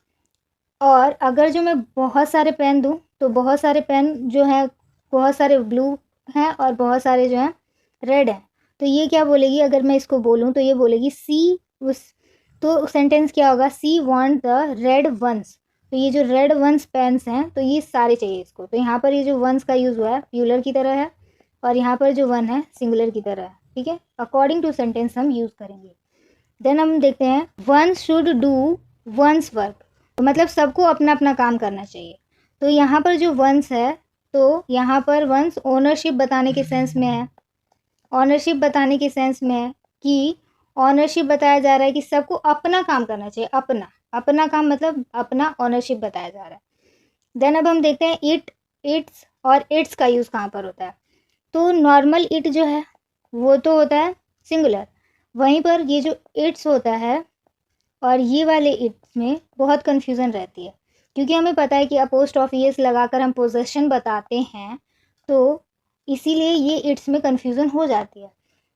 A: और अगर जो मैं बहुत सारे पेन दूँ तो बहुत सारे पेन जो है, बहुत सारे ब्लू हैं और बहुत सारे जो हैं रेड हैं। तो ये क्या बोलेगी, अगर मैं इसको बोलूँ तो ये बोलेगी सी उस, तो सेंटेंस क्या होगा, she want the red ones. तो ये जो रेड वंस पेन्स हैं तो ये सारे चाहिए इसको। तो यहाँ पर ये जो वंस का यूज़ हुआ है प्लूरल की तरह है और यहाँ पर जो वन है सिंगुलर की तरह है, ठीक है। अकॉर्डिंग टू सेंटेंस हम यूज़ करेंगे। देन हम देखते हैं one should do one's work, तो मतलब सबको अपना अपना काम करना चाहिए। तो यहाँ पर जो वंस है तो यहाँ पर वंस ओनरशिप बताने के सेंस में है, ऑनरशिप बताने के सेंस में है कि ऑनरशिप बताया जा रहा है कि सबको अपना काम करना चाहिए, अपना अपना काम मतलब अपना ऑनरशिप बताया जा रहा है। देन अब हम देखते हैं इट, इट्स और इट्स का यूज़ कहाँ पर होता है। तो नॉर्मल इट जो है वो तो होता है सिंगुलर, वहीं पर ये जो इट्स होता है और ये वाले इट्स में बहुत कन्फ्यूज़न रहती है, क्योंकि हमें पता है कि अपोस्ट्रोफी एस लगाकर हम पोजेशन बताते हैं, तो इसीलिए ये इट्स में कन्फ्यूज़न हो जाती है।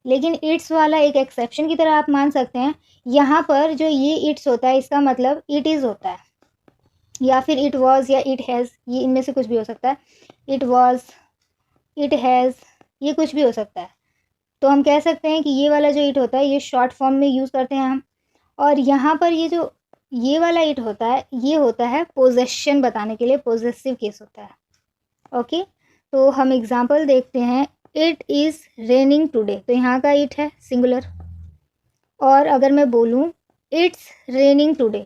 A: लेकिन इट्स वाला एक एक्सेप्शन की तरह आप मान सकते हैं। यहाँ पर जो ये इट्स होता है इसका मतलब इट इज़ होता है, या फिर इट वॉज़ या इट हैज़, ये इनमें से कुछ भी हो सकता है। इट वॉज़, इट हैज़, ये कुछ भी हो सकता है। तो हम कह सकते हैं कि ये वाला जो इट होता है ये शॉर्ट फॉर्म में यूज़ करते हैं हम। और यहाँ पर ये जो ये वाला इट होता है ये होता है पोजेशन बताने के लिए, पोजेसिव केस होता है। ओके, तो हम एग्जांपल देखते हैं। इट इज़ रेनिंग टुडे, तो यहाँ का इट है सिंगुलर। और अगर मैं बोलूँ इट्स रेनिंग टुडे,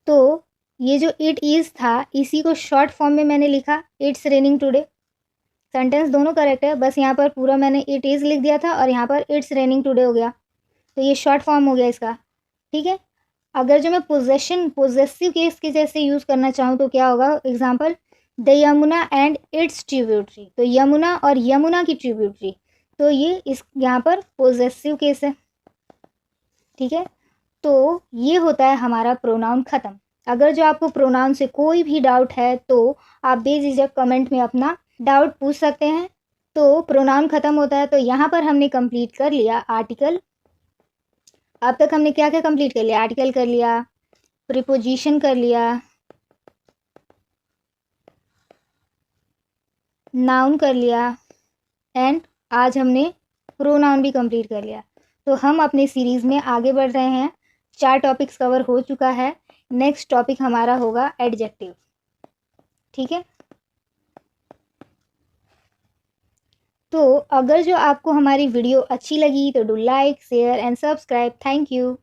A: तो ये जो इट इज़ था इसी को शॉर्ट फॉर्म में मैंने लिखा इट्स रेनिंग टुडे। सेंटेंस दोनों करेक्ट है, बस यहाँ पर पूरा मैंने इट इज़ लिख दिया था और यहाँ पर इट्स रेनिंग टुडे हो गया, तो ये शॉर्ट फॉर्म हो गया इसका, ठीक है। अगर जो मैं पोजेशन पोजेसिव केस के जैसे यूज़ करना चाहूँ तो क्या होगा, example the Yamuna and it's tributary, तो यमुना और यमुना की ट्रिब्यूटरी, तो ये इस यहाँ पर पोजेसिव केस है, ठीक है। तो ये होता है हमारा प्रोनाउन ख़त्म। अगर जो आपको प्रोनाउन से कोई भी डाउट है तो आप बेझिझक कमेंट में अपना डाउट पूछ सकते हैं। तो प्रोनाउन ख़त्म होता है। तो यहाँ पर हमने कंप्लीट कर लिया आर्टिकल। अब तक हमने क्या क्या कंप्लीट कर लिया, आर्टिकल कर लिया, प्रीपोजिशन कर लिया, नाउन कर लिया, एंड आज हमने प्रोनाउन भी कंप्लीट कर लिया। तो हम अपने सीरीज़ में आगे बढ़ रहे हैं। 4 टॉपिक्स कवर हो चुका है। नेक्स्ट टॉपिक हमारा होगा एडजेक्टिव, ठीक है। तो अगर जो आपको हमारी वीडियो अच्छी लगी तो do like, share and subscribe. Thank you.